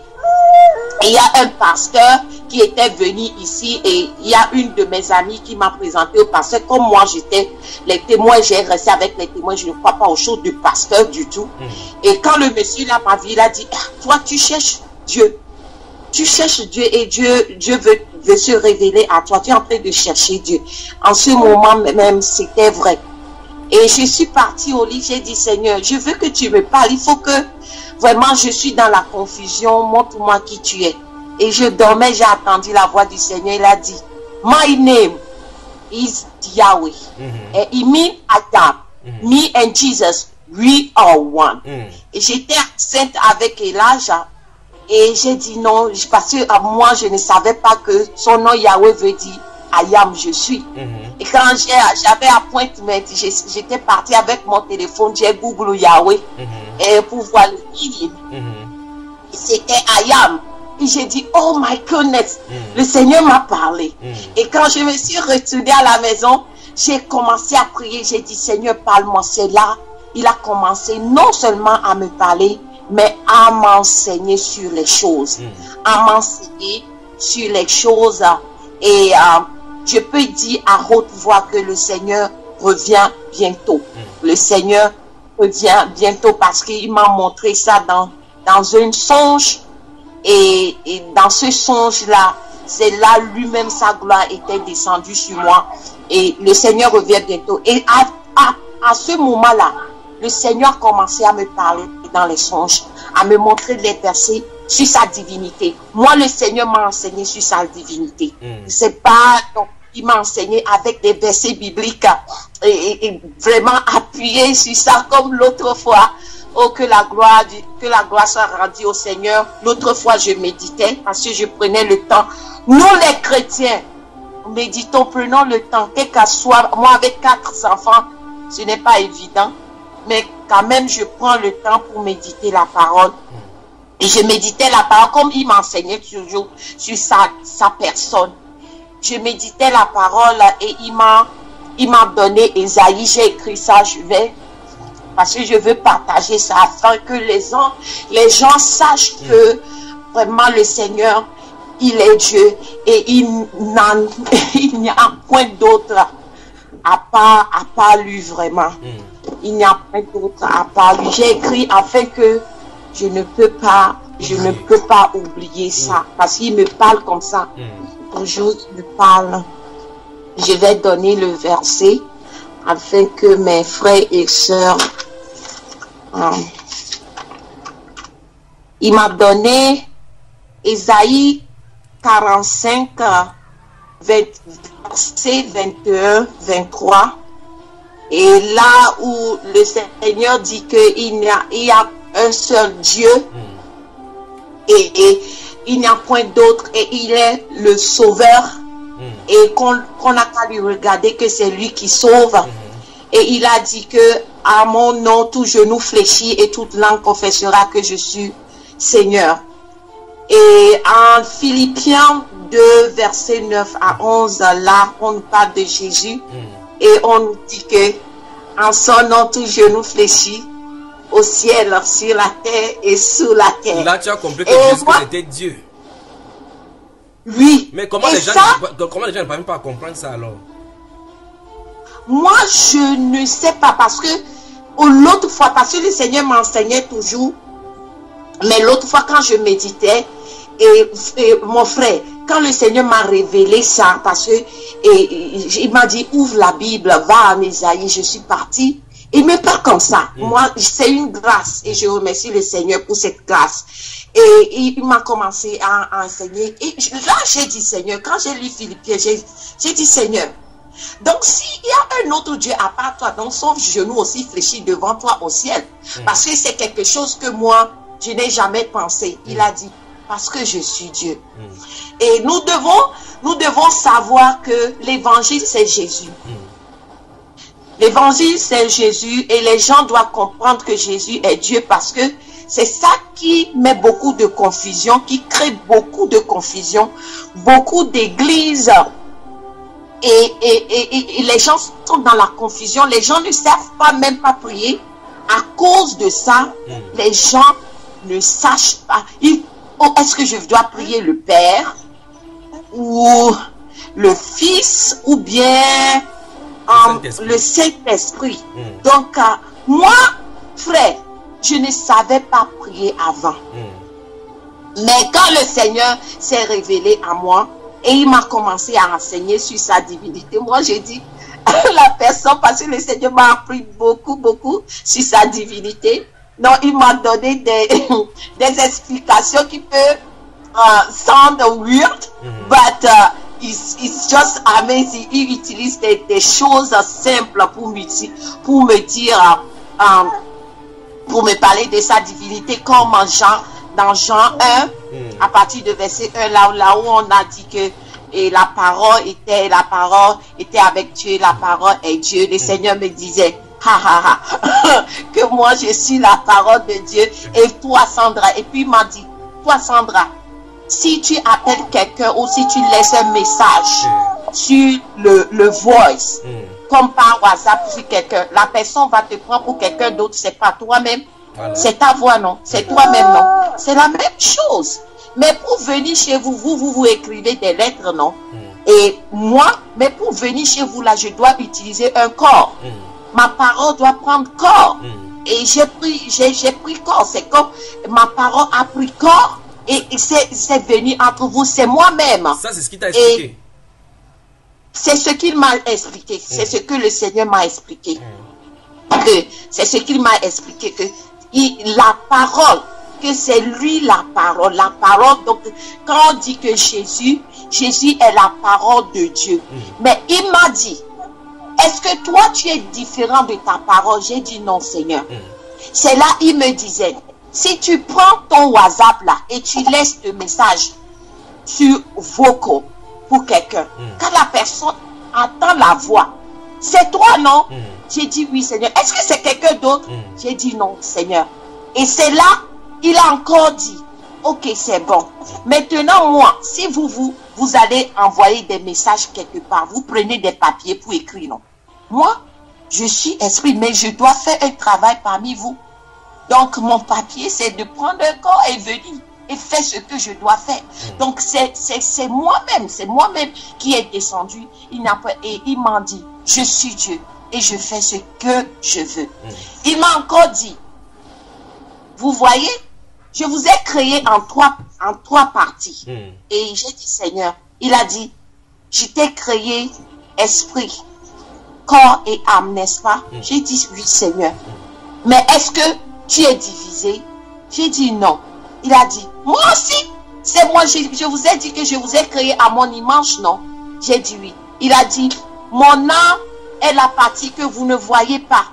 il y a un pasteur qui était venu ici et il y a une de mes amies qui m'a présenté au pasteur. Comme moi, j'étais les témoins, j'ai resté avec les témoins, je ne crois pas aux choses du pasteur du tout. Et quand le monsieur là m'a vu, il a dit, toi tu cherches Dieu. Tu cherches Dieu et Dieu veut se révéler à toi. Tu es en train de chercher Dieu. En ce moment même, c'était vrai. Et je suis partie au lit, j'ai dit, Seigneur, je veux que tu me parles. Il faut que, vraiment, je suis dans la confusion. Montre-moi qui tu es. Et je dormais, j'ai attendu la voix du Seigneur. Il a dit, my name is Yahweh. And it means I am. Me and Jesus, we are one. Et j'étais enceinte avec Elijah. Et j'ai dit non, parce que moi, je ne savais pas que son nom Yahweh veut dire I am, je suis. Et quand j'avais appointment, j'étais partie avec mon téléphone, j'ai Google Yahweh et pour voir le livre. C'était I am. Et j'ai dit, oh my goodness, le Seigneur m'a parlé. Et quand je me suis retournée à la maison, j'ai commencé à prier. J'ai dit, Seigneur, parle-moi. C'est là, il a commencé non seulement à me parler, mais à m'enseigner sur les choses. À m'enseigner sur les choses. Et je peux dire à haute voix que le Seigneur revient bientôt. Le Seigneur revient bientôt parce qu'il m'a montré ça dans un songe. Et dans ce songe-là, c'est là lui-même, sa gloire était descendue sur moi. Et le Seigneur revient bientôt. Et à ce moment-là, le Seigneur a commencé à me parler dans les songes, à me montrer les versets sur sa divinité. Moi, le Seigneur m'a enseigné sur sa divinité. C'est pas, donc, il m'a enseigné avec des versets bibliques et vraiment appuyé sur ça comme l'autre fois. Oh, que la gloire soit rendue au Seigneur. L'autre fois, je méditais parce que je prenais le temps. Nous, les chrétiens, méditons, prenons le temps. Quel qu'à soit, moi, avec 4 enfants, ce n'est pas évident. Mais quand même, je prends le temps pour méditer la parole. Et je méditais la parole comme il m'enseignait toujours sur sa personne. Je méditais la parole et il m'a donné Ésaïe. J'ai écrit ça, parce que je veux partager ça afin que les gens sachent que vraiment le Seigneur, il est Dieu et il n'y a point d'autre à part lui vraiment. Il n'y a point d'autre à part lui. J'ai écrit afin que je ne peux pas oublier ça parce qu'il me parle comme ça. Toujours il me parle. Je vais donner le verset afin que mes frères et sœurs, il m'a donné Ésaïe 45, verset 21, 23. Et là où le Seigneur dit qu'il y a un seul Dieu et il n'y a point d'autre et il est le sauveur et qu'on n'a qu'à lui regarder que c'est lui qui sauve. Et il a dit que à mon nom tout genou fléchit et toute langue confessera que je suis Seigneur. Et en Philippiens 2 verset 9 à 11, là on parle de Jésus et on nous dit que en son nom tout genou fléchit au ciel, sur la terre et sous la terre. Là tu as compris que Jésus était Dieu. Oui. Mais comment les gens ne parviennent pas à comprendre ça alors? Moi, je ne sais pas parce que l'autre fois, parce que le Seigneur m'enseignait toujours, mais l'autre fois quand je méditais, Et mon frère, quand le Seigneur m'a révélé ça, parce que il m'a dit, ouvre la Bible, va à Ésaïe, je suis partie. Il me parle comme ça. Moi, c'est une grâce et je remercie le Seigneur pour cette grâce. Et il m'a commencé à enseigner. Et là, j'ai dit, Seigneur, quand j'ai lu Philippiens, j'ai dit, Seigneur, donc s'il y a un autre Dieu à part toi, donc son genou aussi fléchit devant toi au ciel. Parce que c'est quelque chose que moi, je n'ai jamais pensé. Il a dit, parce que je suis Dieu. Et nous devons savoir que l'évangile, c'est Jésus. L'évangile, c'est Jésus et les gens doivent comprendre que Jésus est Dieu parce que c'est ça qui met beaucoup de confusion, qui crée beaucoup de confusion, beaucoup d'églises et les gens sont dans la confusion, les gens ne savent pas même pas prier. À cause de ça, les gens ne sachent pas. Est-ce que je dois prier le Père ou le Fils ou bien le Saint-Esprit? Donc, moi, frère, je ne savais pas prier avant. Mais quand le Seigneur s'est révélé à moi et il m'a commencé à enseigner sur sa divinité, moi j'ai dit à la personne, parce que le Seigneur m'a appris beaucoup sur sa divinité. Donc, il m'a donné des explications qui peuvent sound weird, but it's just amazing. Il utilise des choses simples pour me dire, pour me parler de sa divinité, comme dans Jean 1, à partir de verset 1, là où on a dit que la parole était avec Dieu, la parole est Dieu. Le Seigneur me disait, que moi je suis la parole de Dieu et toi Sandra. Et puis il m'a dit, toi Sandra, si tu appelles quelqu'un ou si tu laisses un message sur le voice, comme par WhatsApp sur quelqu'un, la personne va te prendre pour quelqu'un d'autre, c'est pas toi-même. Voilà. C'est ta voix, non? C'est toi-même, non? C'est la même chose. Mais pour venir chez vous, vous écrivez des lettres, non? Et moi, mais pour venir chez vous, là, je dois utiliser un corps. Ma parole doit prendre corps. Et j'ai pris corps. C'est comme ma parole a pris corps et c'est venu entre vous. C'est moi-même. Ça, c'est ce qu'il t'a expliqué. C'est ce qu'il m'a expliqué. C'est ce que le Seigneur m'a expliqué. C'est ce qu'il m'a expliqué. Que la parole, que c'est lui la parole. La parole, donc, quand on dit que Jésus est la parole de Dieu. Mais il m'a dit, est-ce que toi tu es différent de ta parole? J'ai dit non, Seigneur. C'est là il me disait, si tu prends ton WhatsApp là et tu laisses le message sur vocal pour quelqu'un, quand la personne entend la voix, c'est toi, non? J'ai dit oui, Seigneur. Est-ce que c'est quelqu'un d'autre? J'ai dit non, Seigneur. Et c'est là, il a encore dit, ok, c'est bon. Maintenant, moi, si vous allez envoyer des messages quelque part, vous prenez des papiers pour écrire, non? Moi, je suis esprit, mais je dois faire un travail parmi vous. Donc, mon papier, c'est de prendre un corps et venir et faire ce que je dois faire. Donc, c'est moi-même qui est descendu. Et il m'a dit, je suis Dieu et je fais ce que je veux. Il m'a encore dit, vous voyez, je vous ai créé en trois parties. Et j'ai dit, Seigneur, il a dit, je t'ai créé esprit, corps et âme, n'est-ce pas? J'ai dit, oui, Seigneur. Mais est-ce que tu es divisé? J'ai dit, non. Il a dit, moi aussi, c'est moi, je vous ai dit que je vous ai créé à mon image, non? J'ai dit, oui. Il a dit, mon âme est la partie que vous ne voyez pas.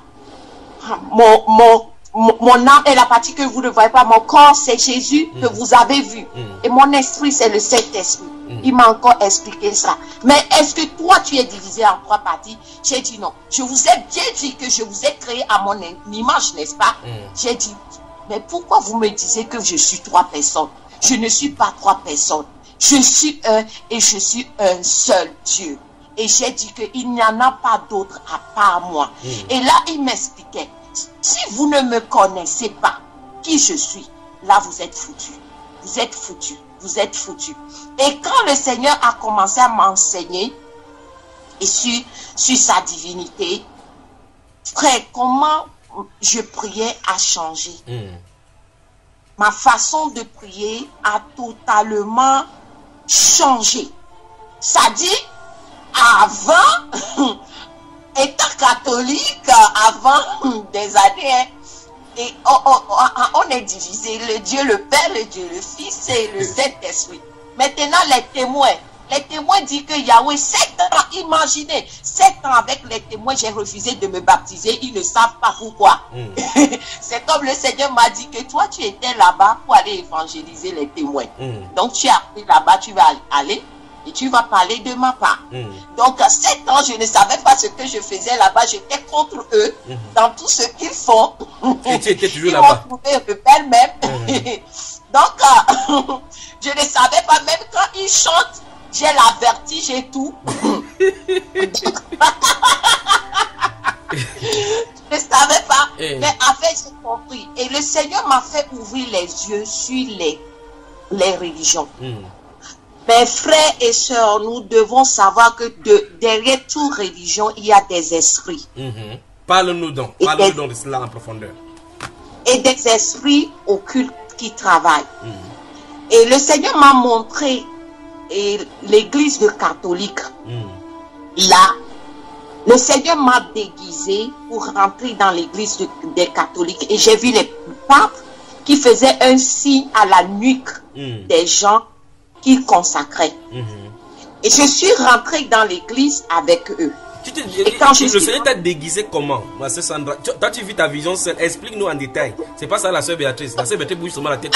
Mon âme est la partie que vous ne voyez pas. Mon corps, c'est Jésus que vous avez vu. Et mon esprit, c'est le Saint-Esprit. Il m'a encore expliqué ça. Mais est-ce que toi, tu es divisé en trois parties? J'ai dit non. Je vous ai bien dit que je vous ai créé à mon image, n'est-ce pas? J'ai dit, mais pourquoi vous me disiez que je suis trois personnes? Je ne suis pas trois personnes. Je suis un et je suis un seul Dieu. Et j'ai dit qu'il n'y en a pas d'autre à part moi. Et là, il m'expliquait. Si vous ne me connaissez pas qui je suis, là vous êtes foutu. Vous êtes foutu. Vous êtes foutu. Et quand le Seigneur a commencé à m'enseigner sur sa divinité, frère, comment je priais à changer. ma façon de prier a totalement changé. Ça dit, avant, étant catholique, avant des années, hein, et on est divisé, le Dieu le Père, le Dieu le Fils et le Saint-Esprit. Maintenant, les témoins disent que Yahweh, 7 ans, imaginez, 7 ans avec les témoins, j'ai refusé de me baptiser, ils ne savent pas pourquoi. C'est comme le Seigneur m'a dit que toi, tu étais là-bas pour aller évangéliser les témoins. Donc, tu es appris là-bas, tu vas aller et tu vas parler de ma part. Donc, à 7 ans, je ne savais pas ce que je faisais là-bas, j'étais contre eux dans tout ce qu'ils font. Et tu étais toujours ils là-bas. m'ont trouvé rebelle même. Donc, je ne savais pas, même quand ils chantent, j'ai la vertige et tout. Je ne savais pas. Mais avec, j'ai compris. Et le Seigneur m'a fait ouvrir les yeux sur les religions. Mes frères et sœurs, nous devons savoir que derrière toute religion, il y a des esprits. Parle-nous donc de cela en profondeur. Et des esprits occultes qui travaillent. Et le Seigneur m'a montré l'église de catholique. Là, le Seigneur m'a déguisé pour rentrer dans l'église des catholiques. Et j'ai vu les papes qui faisaient un signe à la nuque des gens qu'ils consacraient. Et je suis rentrée dans l'église avec eux. Et quand le Seigneur t'a déguisé comment, ma sœur Sandra? Toi, tu vis ta vision seule. Explique-nous en détail. C'est pas ça la sœur Béatrice. La sœur Béatrice bouge seulement la tête.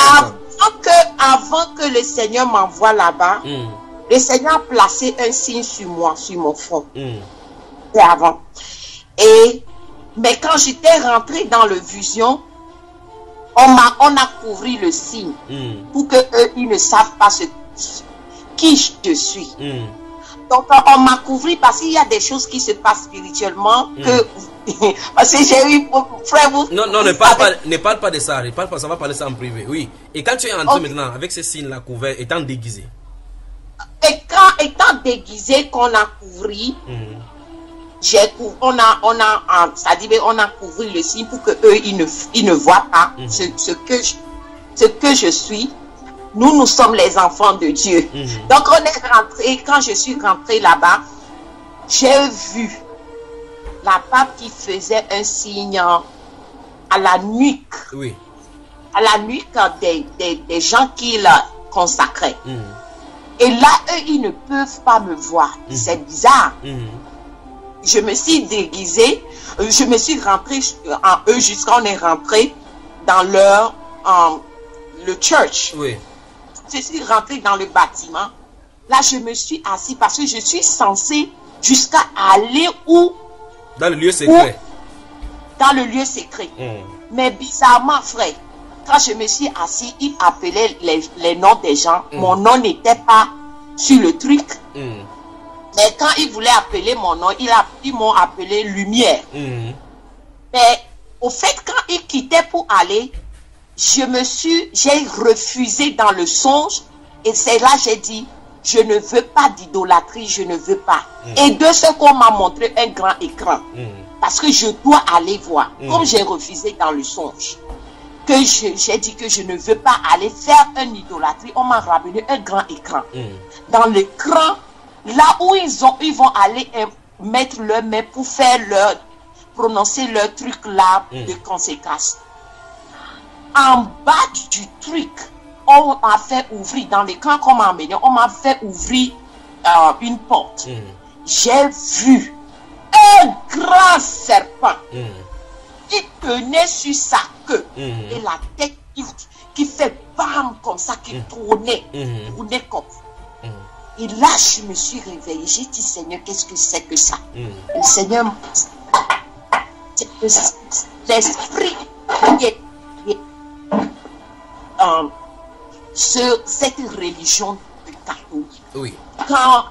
Avant que le Seigneur m'envoie là-bas, le Seigneur a placé un signe sur moi, sur mon front. C'est avant. Mais quand j'étais rentrée dans le vision, on a couvert le signe pour que eux, ils ne savent pas qui je suis. Donc, on m'a couvert parce qu'il y a des choses qui se passent spirituellement que... parce que j'ai eu... Frère, vous... Non, ne parle pas de ça. Ne parle pas, ça va parler ça en privé. Oui. Et quand tu es entré maintenant, avec ces signes-là couverts, étant déguisé. Et quand, étant déguisé, qu'on a couvert, on a couvert le signe pour que eux, ils ne voient pas ce que je suis. Nous sommes les enfants de Dieu. Donc, on est rentré. Quand je suis rentrée là-bas, j'ai vu la pape qui faisait un signe à la nuque. Oui. À la nuque des gens qui la consacraient. Et là, eux, ils ne peuvent pas me voir. C'est bizarre. Je me suis déguisée. Je me suis rentrée en eux jusqu'à on est rentré dans le church. Oui. Je suis rentrée dans le bâtiment. Là, je me suis assise parce que je suis censée jusqu'à aller où? Dans le lieu secret. Dans le lieu secret. Mais bizarrement, frère, quand je me suis assise, il appelait les noms des gens. Mon nom n'était pas sur le truc. Mais quand il voulait appeler mon nom, ils m'ont appelé Lumière. Mais au fait, quand ils quittaient pour aller, j'ai refusé dans le songe. Et c'est là j'ai dit, je ne veux pas d'idolâtrie, je ne veux pas. Et de ce qu'on m'a montré un grand écran. Parce que je dois aller voir. Comme j'ai refusé dans le songe. Que j'ai dit que je ne veux pas aller faire une idolâtrie. On m'a ramené un grand écran. Dans l'écran, là où ils vont aller mettre leurs mains pour faire prononcer leur truc là de conséquence. En bas du truc, on m'a fait ouvrir, dans l'écran qu'on m'a amené, on m'a fait ouvrir une porte. J'ai vu un grand serpent qui tenait sur sa queue et la tête qui fait bam comme ça, qui tournait comme ça. Et là, je me suis réveillée. J'ai dit, Seigneur, qu'est-ce que c'est que ça? Le Seigneur, l'esprit qui est cette religion de catholique. Oui. Quand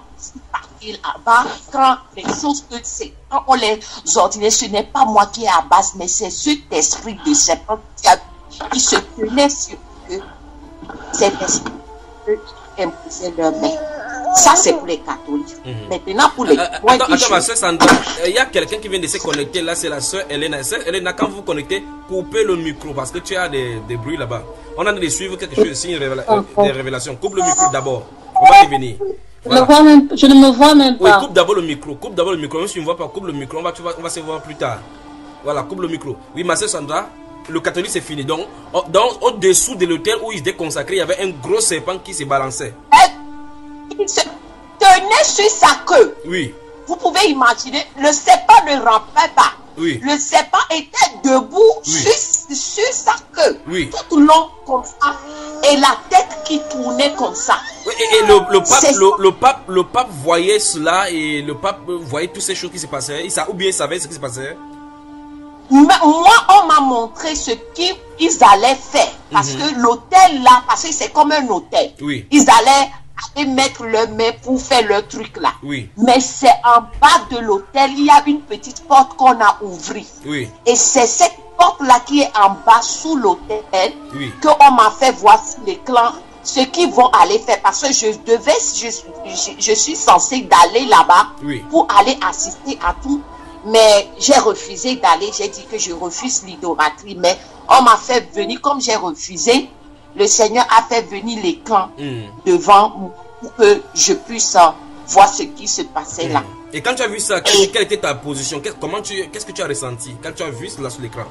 les choses que c'est, quand on les ordonne, ce n'est pas moi qui est à base, mais c'est cet esprit de serpent qui se tenait sur eux. Cet esprit qui imposait leur main. Ça, c'est pour les catholiques. Maintenant, pour les points Attends, ma soeur Sandra, il y a quelqu'un qui vient de se connecter. Là, c'est la soeur Elena. Soeur Elena, quand vous vous connectez, coupez le micro parce que tu as des bruits là-bas. On a de suivre quelque chose ici, des révélations. Coupe le micro d'abord. On va revenir. Voilà. Je ne me vois même pas. Oui, coupe d'abord le micro. Coupe d'abord le micro. Même si tu ne vois pas, coupe le micro. On va se voir plus tard. Voilà, coupe le micro. Oui, ma soeur Sandra, le catholique c'est fini. Donc, au-dessous de l'autel où il était consacré, il y avait un gros serpent qui se balançait. Il se tenait sur sa queue. Oui. Vous pouvez imaginer, le serpent ne rampait pas. Oui. Le serpent était debout sur sa queue. Oui. Tout le long comme ça. Et la tête qui tournait comme ça. Oui, et le pape voyait cela et le pape voyait toutes ces choses qui se passaient. Ou bien il savait ce qui se passait. Mais moi, on m'a montré ce qu'ils allaient faire. Parce que l'hôtel là, parce que c'est comme un hôtel. Oui. Ils allaient mettre leur main pour faire leur truc là. Oui. Mais c'est en bas de l'hôtel, il y a une petite porte qu'on a ouvrie. Oui. Et c'est cette porte là qui est en bas sous l'hôtel qu'on m'a fait voir sur l'écran ce qu'ils vont aller faire. Parce que je suis censée d'aller là-bas pour aller assister à tout. Mais j'ai refusé d'aller. J'ai dit que je refuse l'idolâtrie. Mais on m'a fait venir, comme j'ai refusé, le Seigneur a fait venir les camps devant pour que je puisse voir ce qui se passait là. Et quand tu as vu ça, quelle était ta position? Qu'est-ce que tu as ressenti quand tu as vu cela sur l'écran?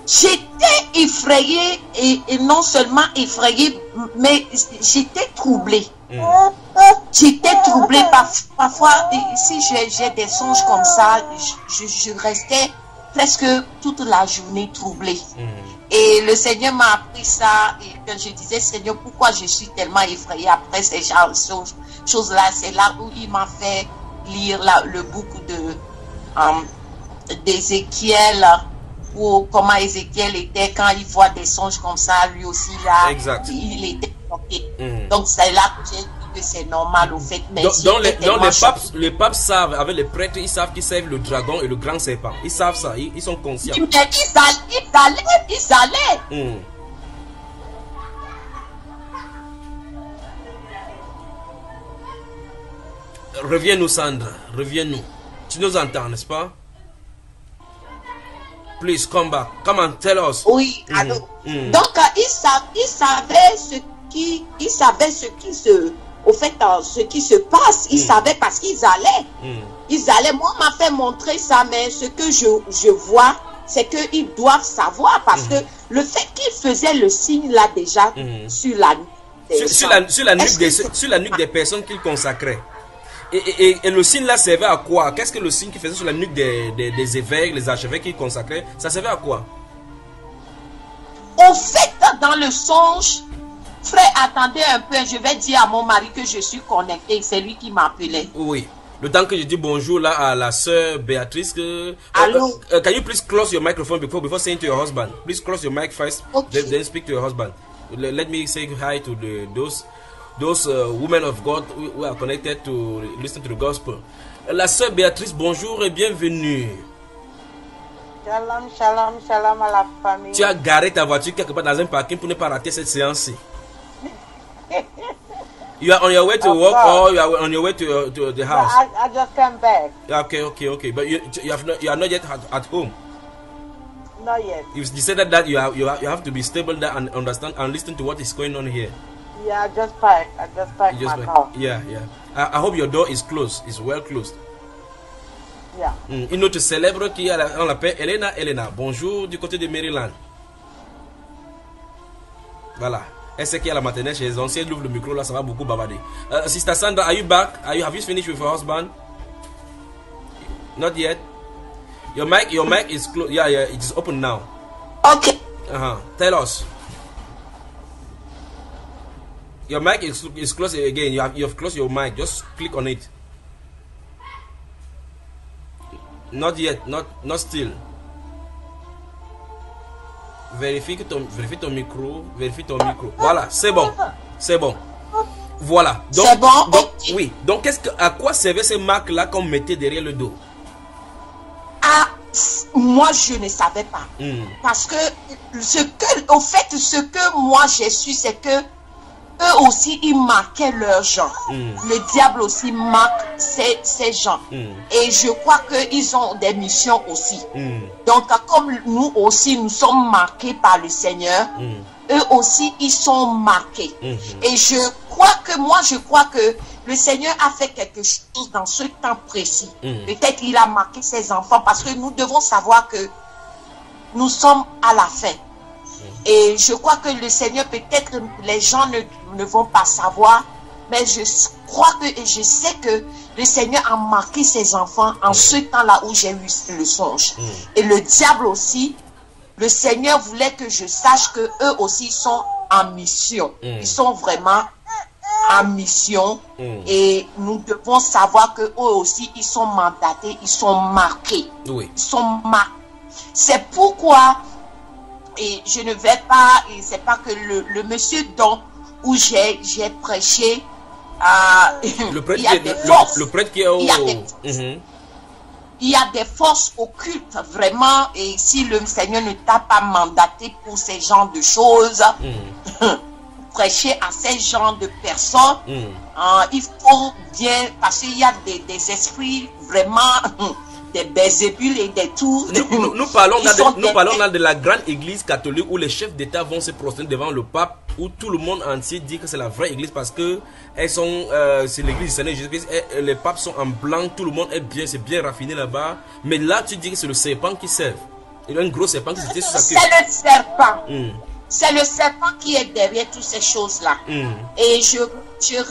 J'étais effrayée et non seulement effrayée, mais j'étais troublée. J'étais troublée parfois. Si j'ai des songes comme ça, je restais presque toute la journée troublée. Et le Seigneur m'a appris ça. Et quand je disais, Seigneur, pourquoi je suis tellement effrayée après ces choses-là? C'est là où il m'a fait lire le bouquin d'Ézéchiel, ou comment Ézéchiel était quand il voit des songes comme ça, lui aussi là. Exact. Il était choqué. Donc c'est là que j'ai dit que c'est normal au fait. Mais les papes savent, avec les prêtres, ils savent qu'ils servent le dragon et le grand serpent. Ils savent ça, ils sont conscients. Mais ils allaient. Reviens-nous, Sandra, reviens-nous. Tu nous entends, n'est-ce pas? Please come back. Come and tell us. Oui, alors. Donc, ils savaient ce qui se passe. Ils savaient parce qu'ils allaient. Ils allaient. Moi, on m'a fait montrer ça, mais ce que je vois, c'est qu'ils doivent savoir parce que le fait qu'ils faisaient le signe là déjà sur la nuque sur la nuque des personnes qu'ils consacraient. Et le signe là servait à quoi? Qu'est-ce que le signe qui faisait sur la nuque des évêques, les archevêques qu'ils consacraient, ça servait à quoi? Au fait, dans le songe, frère, attendez un peu, je vais dire à mon mari que je suis connecté, c'est lui qui m'appelait. Oui. Le temps que je dis bonjour là à la sœur Béatrice, Allô? Can you please close your microphone before saying to your husband? Please close your mic first, then speak to your husband. Let me say hi to those women of God who are connected to listen to the gospel. La sœur Béatrice, bonjour et bienvenue. Shalom, shalom, shalom à la famille. Tu as garé ta voiture quelque part dans un parking pour ne pas rater cette séance-ci. You are on your way to work or you are on your way to the house? I just came back. Okay. But you are not yet at home. Not yet. You said that you have to be stable there and understand and listen to what is going on here. Yeah, I just parked my car. Yeah. I hope your door is closed. It's well closed. Yeah. Une autre célèbre qui on l'appelle Elena. Bonjour du côté de Maryland. Voilà. Elle sait qu'il y a la maternelle chez les anciens. Elle ouvre le micro là, ça va beaucoup bavarder. Sister Sandra, are you back? Have you finished with your husband? Not yet. Your mic is closed. Yeah, it is open now. Okay. Tell us. Your mic is closed again. You have closed your mic. Just click on it. Not yet. Not still. Vérifie ton micro. Voilà, c'est bon. Voilà. Donc, c'est bon. Oui. Donc, à quoi servait ces marques-là qu'on mettait derrière le dos? Moi, je ne savais pas. Parce que ce que moi j'ai su, c'est que eux aussi, ils marquaient leurs gens. Le diable aussi marque ces gens. Et je crois qu'ils ont des missions aussi. Donc, comme nous aussi, nous sommes marqués par le Seigneur, eux aussi, ils sont marqués. Et je crois que le Seigneur a fait quelque chose dans ce temps précis. Peut-être qu'il a marqué ses enfants parce que nous devons savoir que nous sommes à la fin. Et je crois que le Seigneur, peut-être les gens ne vont pas savoir, mais je crois que et je sais que le Seigneur a marqué ses enfants en ce temps-là où j'ai eu le songe. Et le diable aussi, le Seigneur voulait que je sache que eux aussi sont en mission. Ils sont vraiment en mission. Et nous devons savoir que eux aussi, ils sont mandatés, ils sont marqués. Ils sont marqués. C'est pourquoi... Et je ne vais pas, et c'est pas que le monsieur où j'ai prêché, le prêtre il y a des forces. Le prêtre qui est au... Il y a des forces occultes, vraiment, et si le Seigneur ne t'a pas mandaté pour ces genres de choses, prêcher à ces genres de personnes, il faut bien, parce qu'il y a des esprits vraiment... des Belzébul et des tours. Nous parlons là de la grande église catholique où les chefs d'État vont se prosterner devant le pape, où tout le monde entier dit que c'est la vraie église parce que elles sont, c'est l'église du Seigneur Jésus-Christ, les papes sont en blanc, tout le monde est bien, c'est bien raffiné là-bas. Mais là, tu dis que c'est le serpent qui sert. Il y a un gros serpent qui se tient sur sa queue. C'est le serpent. C'est le serpent qui est derrière toutes ces choses-là. Et je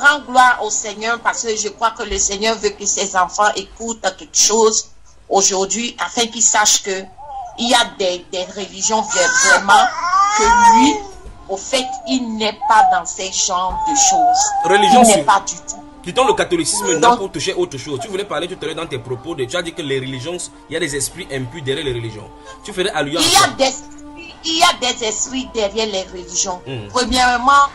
rends gloire au Seigneur parce que je crois que le Seigneur veut que ses enfants écoutent quelque chose aujourd'hui, afin qu'ils sachent que il y a des religions vraiment que lui, au fait, il n'est pas dans ces genres de choses. Religion, il n'est pas du tout. Quittons le catholicisme maintenant pour toucher autre chose. Tu voulais parler tout à l'heure dans tes propos, tu as dit que les religions, il y a des esprits impurs derrière les religions. Tu ferais allusion à ça. Il y a des esprits derrière les religions. Premièrement,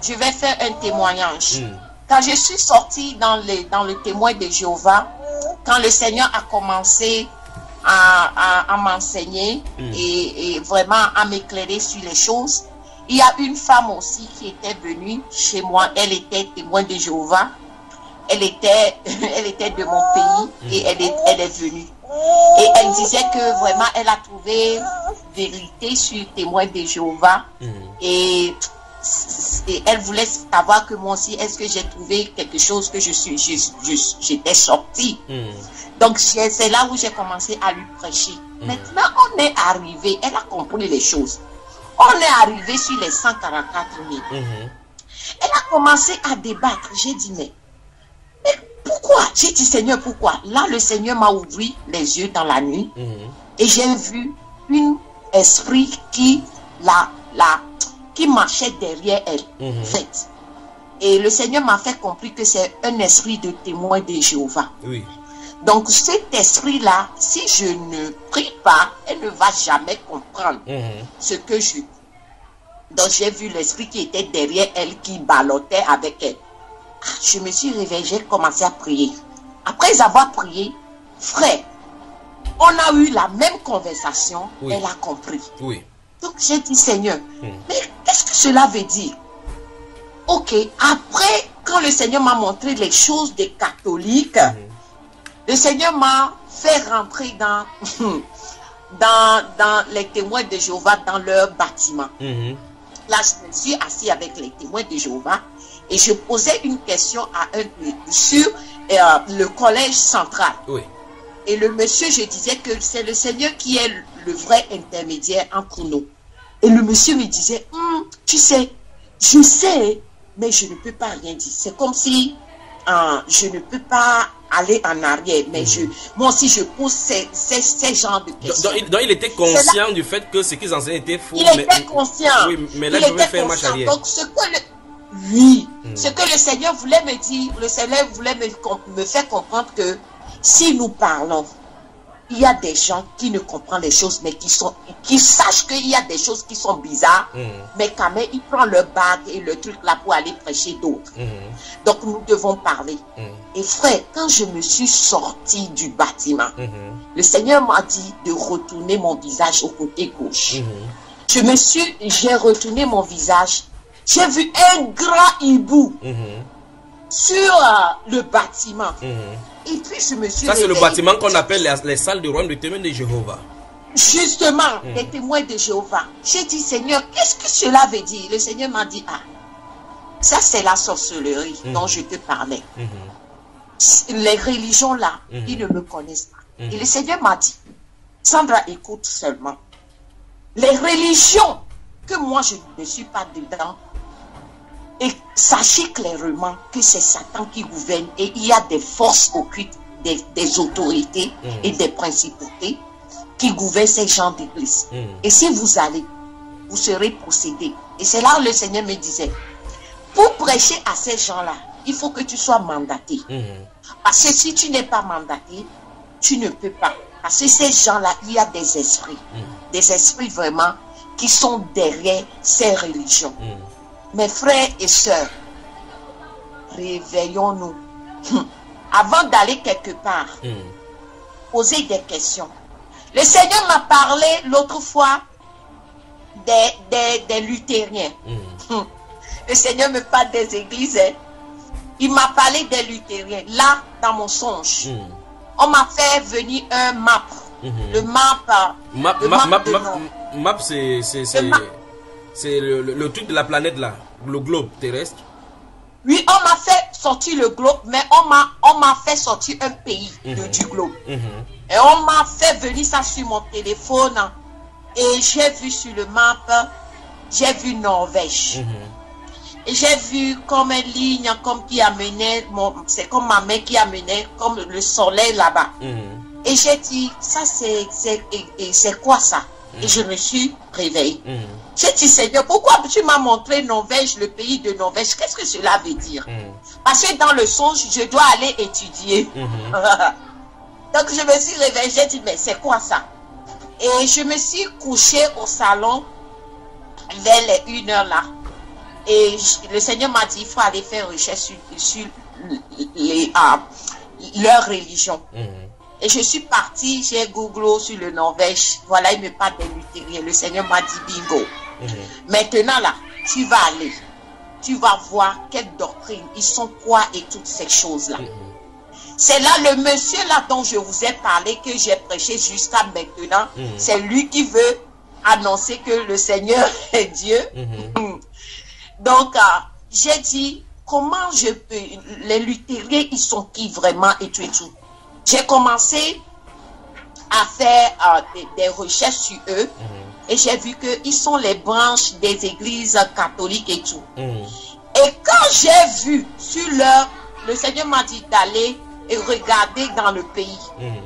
je vais faire un témoignage. Quand je suis sortie dans le témoin de Jéhovah, quand le Seigneur a commencé à m'enseigner et vraiment à m'éclairer sur les choses, il y a une femme aussi qui était venue chez moi. Elle était témoin de Jéhovah. Elle était de mon pays et elle est venue. Et elle disait que vraiment elle a trouvé vérité sur témoin de Jéhovah. Et elle voulait savoir que moi aussi, est-ce que j'ai trouvé quelque chose que j'étais sortie. Donc c'est là où j'ai commencé à lui prêcher. Maintenant on est arrivé, elle a compris les choses. On est arrivé sur les 144 000. Elle a commencé à débattre. J'ai dit mais pourquoi? J'ai dit Seigneur pourquoi? Là le Seigneur m'a ouvert les yeux dans la nuit et j'ai vu un esprit qui marchait derrière elle. Fait. Et le Seigneur m'a fait comprendre que c'est un esprit de témoin de Jéhovah. Donc cet esprit-là, si je ne prie pas, elle ne va jamais comprendre ce que je dis. Donc j'ai vu l'esprit qui était derrière elle, qui ballottait avec elle. Je me suis réveillée, j'ai commencé à prier. Après avoir prié, frère, on a eu la même conversation, elle a compris. Donc j'ai dit Seigneur, mais qu'est-ce que cela veut dire? Ok, après, quand le Seigneur m'a montré les choses des catholiques, le Seigneur m'a fait rentrer dans les témoins de Jéhovah, dans leur bâtiment. Là, je me suis assis avec les témoins de Jéhovah et je posais une question sur le collège central. Et le monsieur, je disais que c'est le Seigneur qui est le vrai intermédiaire entre nous. Et le monsieur me disait, tu sais, je sais, mais je ne peux pas rien dire. C'est comme si je ne peux pas aller en arrière, mais moi aussi je pose ces genres de questions. Donc il était conscient du fait que ce qu'ils enseignaient était faux. Il était conscient. Oui, mais là il devait faire marche arrière. Donc ce que le Seigneur voulait me dire, le Seigneur voulait me faire comprendre que si nous parlons, il y a des gens qui ne comprennent les choses, mais qui sachent qu'il y a des choses qui sont bizarres, mais quand même, ils prennent leur bague et le truc là pour aller prêcher d'autres. Donc, nous devons parler. Et frère, quand je me suis sorti du bâtiment, le Seigneur m'a dit de retourner mon visage au côté gauche. J'ai retourné mon visage J'ai vu un grand hibou sur le bâtiment. Et puis je me suis Ça, c'est le réveillée. bâtiment qu'on appelle les salles de royaume de témoins de Jéhovah. Justement, les témoins de Jéhovah. J'ai dit, Seigneur, qu'est-ce que cela veut dire? Le Seigneur m'a dit, ah, ça c'est la sorcellerie dont je te parlais. Les religions là, ils ne me connaissent pas. Et le Seigneur m'a dit, Sandra, écoute seulement. Les religions que moi je ne suis pas dedans, et sachez clairement que c'est Satan qui gouverne et il y a des forces occultes, des autorités et des principautés qui gouvernent ces gens d'église. Et si vous allez, vous serez possédés. Et c'est là où le Seigneur me disait, pour prêcher à ces gens-là, il faut que tu sois mandaté. Parce que si tu n'es pas mandaté, tu ne peux pas. Parce que ces gens-là, il y a des esprits vraiment qui sont derrière ces religions. Mes frères et sœurs, réveillons-nous. Avant d'aller quelque part, posez des questions. Le Seigneur m'a parlé l'autre fois des luthériens. Le Seigneur me parle des églises. Il m'a parlé des luthériens. Là, dans mon songe, on m'a fait venir un map. Le map. Map, c'est le truc de la planète là, le globe terrestre. Oui, on m'a fait sortir le globe, mais on m'a fait sortir un pays du globe. Et on m'a fait venir ça sur mon téléphone. Et j'ai vu sur le map, j'ai vu Norvège. Et j'ai vu comme une ligne, comme qui amenait, c'est comme ma main qui amenait, comme le soleil là-bas. Et j'ai dit, ça c'est quoi ça? Et je me suis réveillée. J'ai dit, Seigneur, pourquoi tu m'as montré Norvège, le pays de Norvège? Qu'est-ce que cela veut dire? Parce que dans le songe, je dois aller étudier. Donc je me suis réveillée, j'ai dit, mais c'est quoi ça? Et je me suis couchée au salon vers les 1h là. Et le Seigneur m'a dit, il faut aller faire recherche sur leur religion. Et je suis partie, j'ai googlé sur le Norvège. Voilà, il me parle des luthériens. Le Seigneur m'a dit, bingo. Maintenant là, tu vas aller. Tu vas voir quelle doctrine, ils sont quoi et toutes ces choses-là. C'est là le monsieur là dont je vous ai parlé, que j'ai prêché jusqu'à maintenant. C'est lui qui veut annoncer que le Seigneur est Dieu. Donc, j'ai dit, comment je peux... Les luthériens, ils sont qui vraiment et tout et tout. J'ai commencé à faire des recherches sur eux. Et j'ai vu qu'ils sont les branches des églises catholiques et tout. Et quand j'ai vu sur leur... Le Seigneur m'a dit d'aller et regarder dans le pays.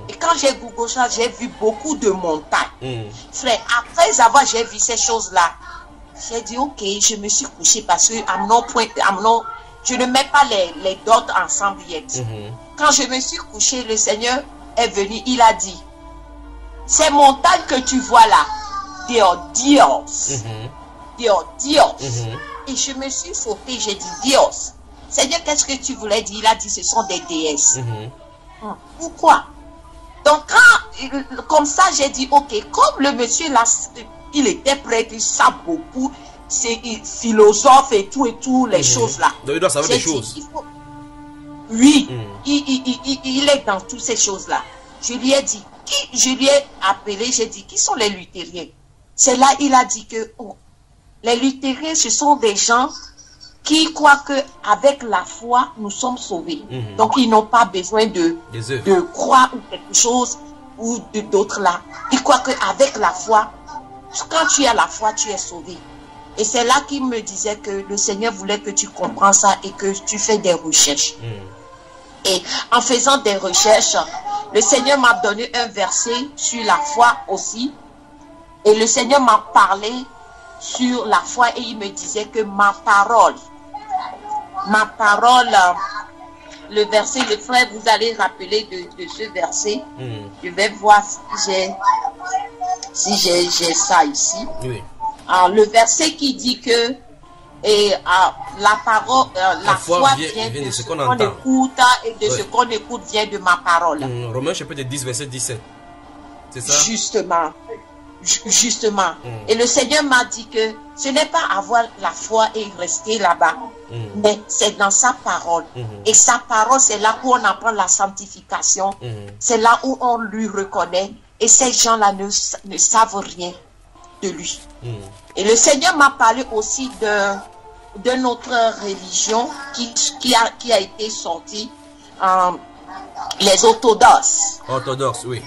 Et quand j'ai googlé ça, j'ai vu beaucoup de montagnes. Frère, après avoir j'ai vu ces choses-là, j'ai dit, ok, je me suis couché parce que je ne mets pas les dots ensemble yet. Quand je me suis couché, le Seigneur est venu, il a dit, ces montagnes que tu vois là, they are Dios. They are Dios. Et je me suis sauté, j'ai dit, Dios. Seigneur, qu'est-ce que tu voulais dire? Il a dit, ce sont des déesses. Pourquoi? Donc, comme ça, j'ai dit, ok, comme le monsieur là, il était prêtre, il sait beaucoup, c'est philosophe et tout, les choses là. Donc, il doit savoir des choses. Oui, il est dans toutes ces choses là. Je lui ai dit, je lui ai appelé, j'ai dit, qui sont les luthériens? C'est là, il a dit que, oh, les luthériens, ce sont des gens qui croient que avec la foi, nous sommes sauvés. Donc, ils n'ont pas besoin de croire ou quelque chose ou d'autres là. Ils croient qu'avec la foi, quand tu as la foi, tu es sauvé. Et c'est là qu'il me disait que le Seigneur voulait que tu comprennes ça et que tu fais des recherches. Et en faisant des recherches, le Seigneur m'a donné un verset sur la foi aussi. Et le Seigneur m'a parlé sur la foi et il me disait que ma parole, le verset, le frère, vous allez rappeler de ce verset. Je vais voir si j'ai ça ici. Alors, le verset qui dit que la parole, la foi vient de ce qu'on écoute et de ce qu'on écoute vient de ma parole. Romains chapitre 10, verset 17. C'est ça? Justement. Et le Seigneur m'a dit que ce n'est pas avoir la foi et rester là-bas, mais c'est dans sa parole. Et sa parole, c'est là où on apprend la sanctification. C'est là où on lui reconnaît. Et ces gens-là ne savent rien de lui. Et le Seigneur m'a parlé aussi de notre religion qui a été sortie, les orthodoxes. Orthodoxes, oui.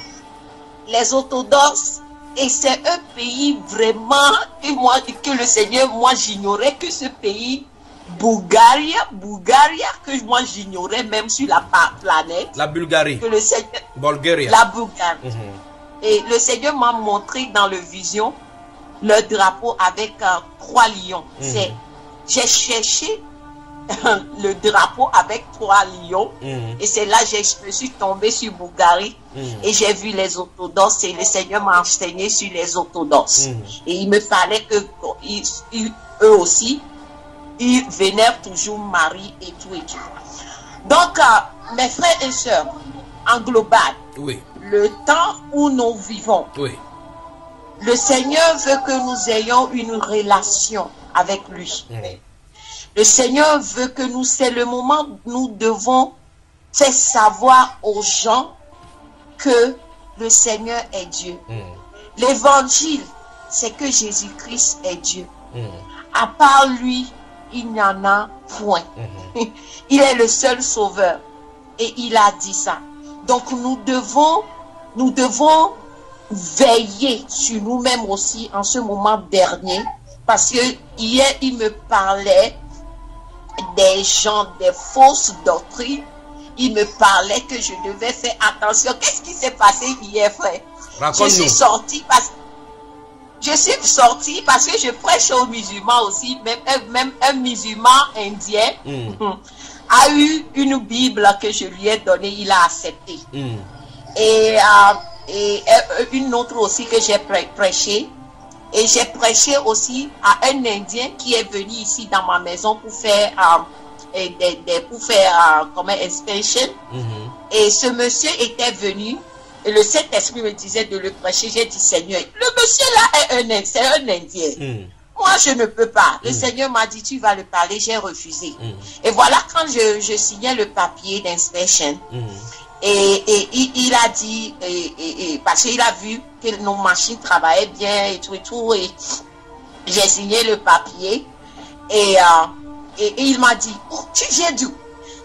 Les orthodoxes, et c'est un pays vraiment que le Seigneur, moi j'ignorais que ce pays, Bulgarie, que moi j'ignorais même sur la planète. La Bulgarie. Que le Seigneur, Bulgarie. La Bulgarie. Et le Seigneur m'a montré dans le vision le drapeau avec 3 lions. J'ai cherché le drapeau avec 3 lions et c'est là que je suis tombée sur Bulgarie et j'ai vu les orthodoxes et le Seigneur m'a enseigné sur les orthodoxes. Et il me fallait que eux aussi, ils vénèrent toujours Marie et tout et tout. Donc, mes frères et sœurs, en global, le temps où nous vivons, le Seigneur veut que nous ayons une relation avec lui. Le Seigneur veut que c'est le moment où nous devons faire savoir aux gens que le Seigneur est Dieu. L'évangile, c'est que Jésus-Christ est Dieu. À part lui, il n'y en a point. Il est le seul sauveur. Et il a dit ça. Donc nous devons veiller sur nous-mêmes aussi en ce moment dernier. Parce que hier, il me parlait des gens, des fausses doctrines. Il me parlait que je devais faire attention. Qu'est-ce qui s'est passé hier, frère? Je suis sortie parce que je prêche aux musulmans aussi. Même un musulman indien a eu une Bible que je lui ai donnée. Il a accepté. Et une autre aussi que j'ai prêché. Et j'ai prêché aussi à un Indien qui est venu ici dans ma maison pour faire comme un inspection. Et ce monsieur était venu et le Saint-Esprit me disait de le prêcher. J'ai dit, Seigneur, le monsieur là c'est un Indien. Moi, je ne peux pas. Le Seigneur m'a dit, tu vas le parler. J'ai refusé. Et voilà, quand je signais le papier d'inspection, et il a dit, parce qu'il a vu que nos machines travaillaient bien et tout, et j'ai signé le papier, et il m'a dit, oh, tu viens d'où?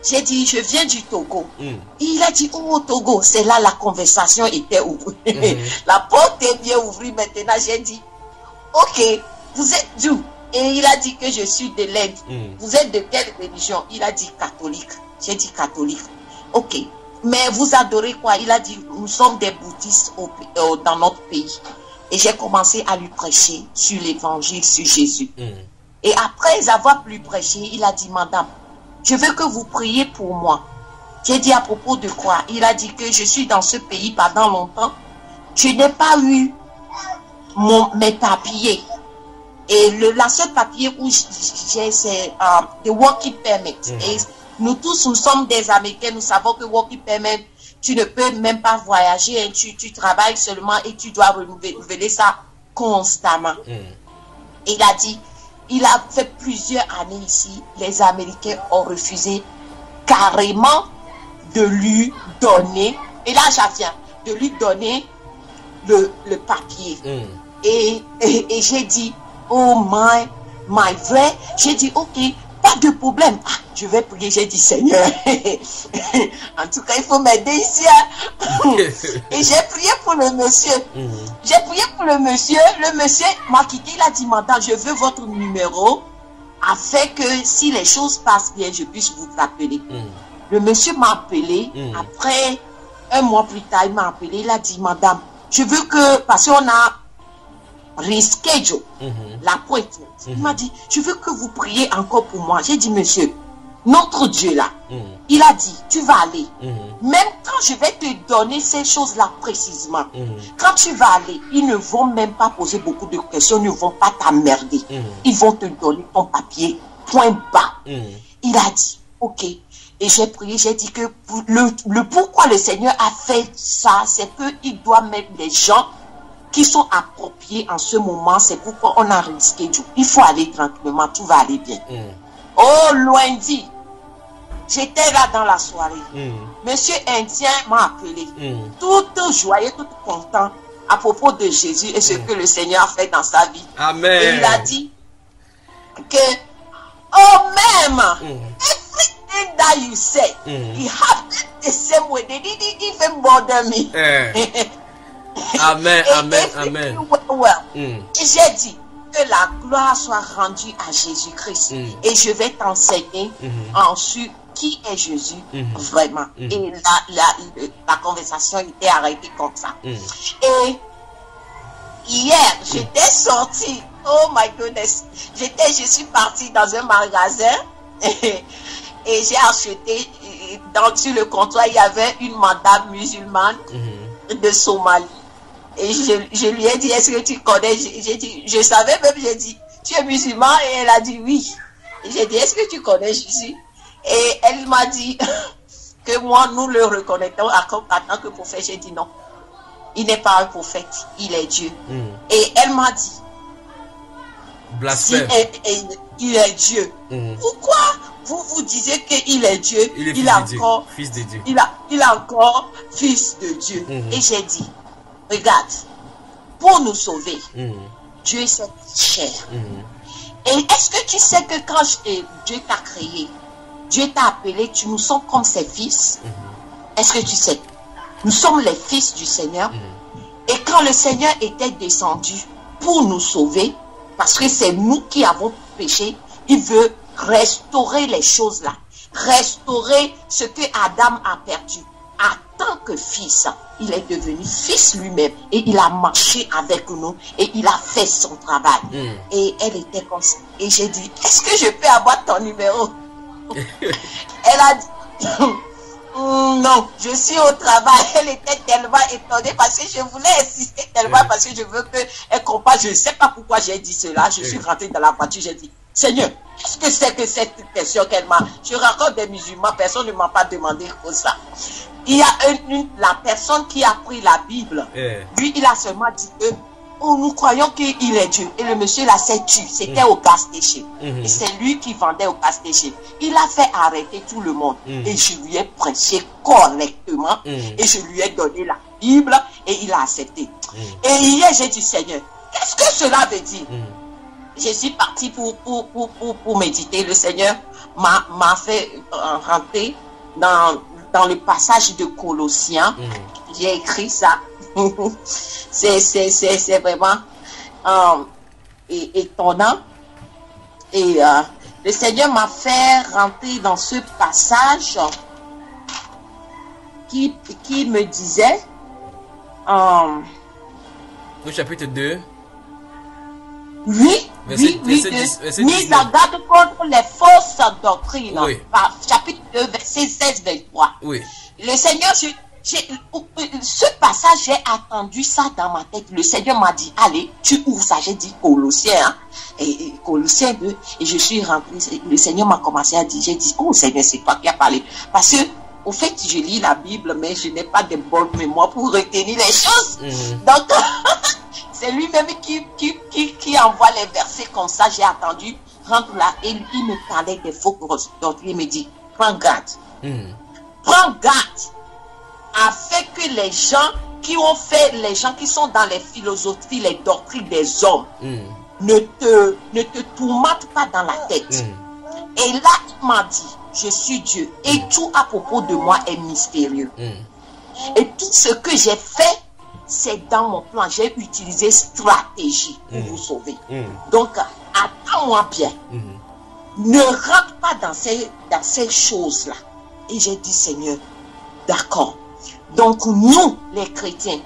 J'ai dit, je viens du Togo. Et il a dit, oh, au Togo, c'est là la conversation était ouverte. La porte est bien ouverte maintenant. J'ai dit, ok, vous êtes d'où? Et il a dit que je suis de l'Inde. Vous êtes de quelle religion? Il a dit catholique. J'ai dit catholique. Ok. Mais vous adorez quoi? Il a dit, nous sommes des bouddhistes dans notre pays. Et j'ai commencé à lui prêcher sur l'évangile, sur Jésus. Et après avoir lui prêché, il a dit, madame, je veux que vous priez pour moi. J'ai dit, à propos de quoi? Il a dit que je suis dans ce pays pendant longtemps. Je n'ai pas eu mes papiers. Et la seule papier où j'ai, c'est the working permit. Et nous tous, nous sommes des Américains, nous savons que working permit, tu ne peux même pas voyager, hein, tu travailles seulement et tu dois renouveler ça constamment. Il a dit, il a fait plusieurs années ici, les Américains ont refusé carrément de lui donner, et là j'aviens, de lui donner le papier. Et j'ai dit, oh my vrai, j'ai dit, ok, pas de problème. Ah, je vais prier, j'ai dit, Seigneur, en tout cas, il faut m'aider ici. Hein. Et j'ai prié pour le monsieur. J'ai prié pour le monsieur m'a quitté, il a dit, madame, je veux votre numéro, afin que si les choses passent bien, je puisse vous appeler. Le monsieur m'a appelé, après un mois plus tard, il m'a appelé, il a dit, madame, je veux que, parce qu'on a reschedule l'appointment. Il m'a dit, je veux que vous priez encore pour moi. J'ai dit, monsieur, notre Dieu là, il a dit, tu vas aller. Même quand je vais te donner ces choses-là précisément, quand tu vas aller, ils ne vont même pas poser beaucoup de questions, ils ne vont pas t'emmerder. Ils vont te donner ton papier, point bas. Il a dit, ok. Et j'ai prié, j'ai dit que le pourquoi le Seigneur a fait ça, c'est qu'il doit mettre des gens qui sont appropriés en ce moment. C'est pourquoi on a risqué du. Il faut aller tranquillement, tout va aller bien. Oh, loin dit. J'étais là dans la soirée. Monsieur Indien m'a appelé. Tout joyeux, tout content à propos de Jésus et ce que le Seigneur a fait dans sa vie. Amen. Et il a dit que, oh même, everything that you say, he happened the same way. They didn't even bother me. Amen, Et amen, everything amen. went well. Et j'ai dit que la gloire soit rendue à Jésus-Christ. Et je vais t'enseigner ensuite qui est Jésus vraiment. Et la conversation était arrêtée comme ça. Et hier, j'étais sortie. Oh my goodness. Je suis partie dans un magasin et j'ai acheté, sur le comptoir, il y avait une madame musulmane de Somalie. Et je lui ai dit, est-ce que tu connais? J'ai dit, je savais même, j'ai dit, tu es musulman? Et elle a dit oui. J'ai dit, est-ce que tu connais Jésus? Et elle m'a dit que moi, nous le reconnaissons en tant que prophète. J'ai dit non. Il n'est pas un prophète, il est Dieu. Et elle m'a dit, blasphème. Si il est Dieu, pourquoi vous disiez qu'il est Dieu? Il est encore fils de Dieu. Il est encore fils de Dieu. Et j'ai dit, regarde, pour nous sauver, Dieu s'est cher. Et est-ce que tu sais que quand Dieu t'a créé, Dieu t'a appelé, nous sommes comme ses fils? Est-ce que tu sais? Nous sommes les fils du Seigneur. Et quand le Seigneur était descendu pour nous sauver, parce que c'est nous qui avons péché, il veut restaurer les choses là. Restaurer ce que Adam a perdu. En tant que fils, il est devenu fils lui-même. Et il a marché avec nous. Et il a fait son travail. Et elle était comme ça. Et j'ai dit, est-ce que je peux avoir ton numéro? Elle a dit, non, je suis au travail. Elle était tellement étonnée parce que je voulais insister tellement parce que je veux qu'elle comprenne. Je ne sais pas pourquoi j'ai dit cela. Je suis rentrée dans la voiture, j'ai dit, Seigneur, qu'est-ce que c'est que cette question qu'elle m'a? Je rencontre des musulmans, personne ne m'a pas demandé pour ça. Il y a la personne qui a pris la Bible. Lui, il a seulement dit que nous croyons qu'il est Dieu. Et le monsieur là s'est tué. C'était au gas station. Et c'est lui qui vendait au gas station. Il a fait arrêter tout le monde. Et je lui ai prêché correctement. Et je lui ai donné la Bible. Et il a accepté. Et hier, j'ai dit, Seigneur, qu'est-ce que cela veut dire? Je suis partie pour méditer. Le Seigneur m'a fait rentrer dans le passage de Colossiens. J'ai écrit ça. C'est vraiment étonnant. Et le Seigneur m'a fait rentrer dans ce passage qui me disait au chapitre 2. Oui, mise en garde contre les fausses doctrines. Chapitre 2, verset 16-23. Le Seigneur, ce passage, j'ai attendu ça dans ma tête. Le Seigneur m'a dit, allez, tu ouvres ça. J'ai dit Colossiens, hein? Et Colossiens 2, et je suis rentré. Le Seigneur m'a commencé à dire, j'ai dit, oh Seigneur, c'est toi qui as parlé. Parce que, au fait, je lis la Bible, mais je n'ai pas de bonne mémoire pour retenir les choses. Donc, c'est lui-même qui envoie les versets comme ça. J'ai attendu, rentre là, et il me parlait des faux doctrines. Il me dit, prends garde. Prends garde. Afin que les gens qui sont dans les philosophies, les doctrines des hommes, ne te tourmentent pas dans la tête. Et là, il m'a dit, je suis Dieu, et tout à propos de moi est mystérieux. Et tout ce que j'ai fait, c'est dans mon plan. J'ai utilisé stratégie pour vous sauver. Donc, attends-moi bien. Ne rentre pas dans ces choses-là. Et j'ai dit, Seigneur, d'accord. Donc, nous, les chrétiens,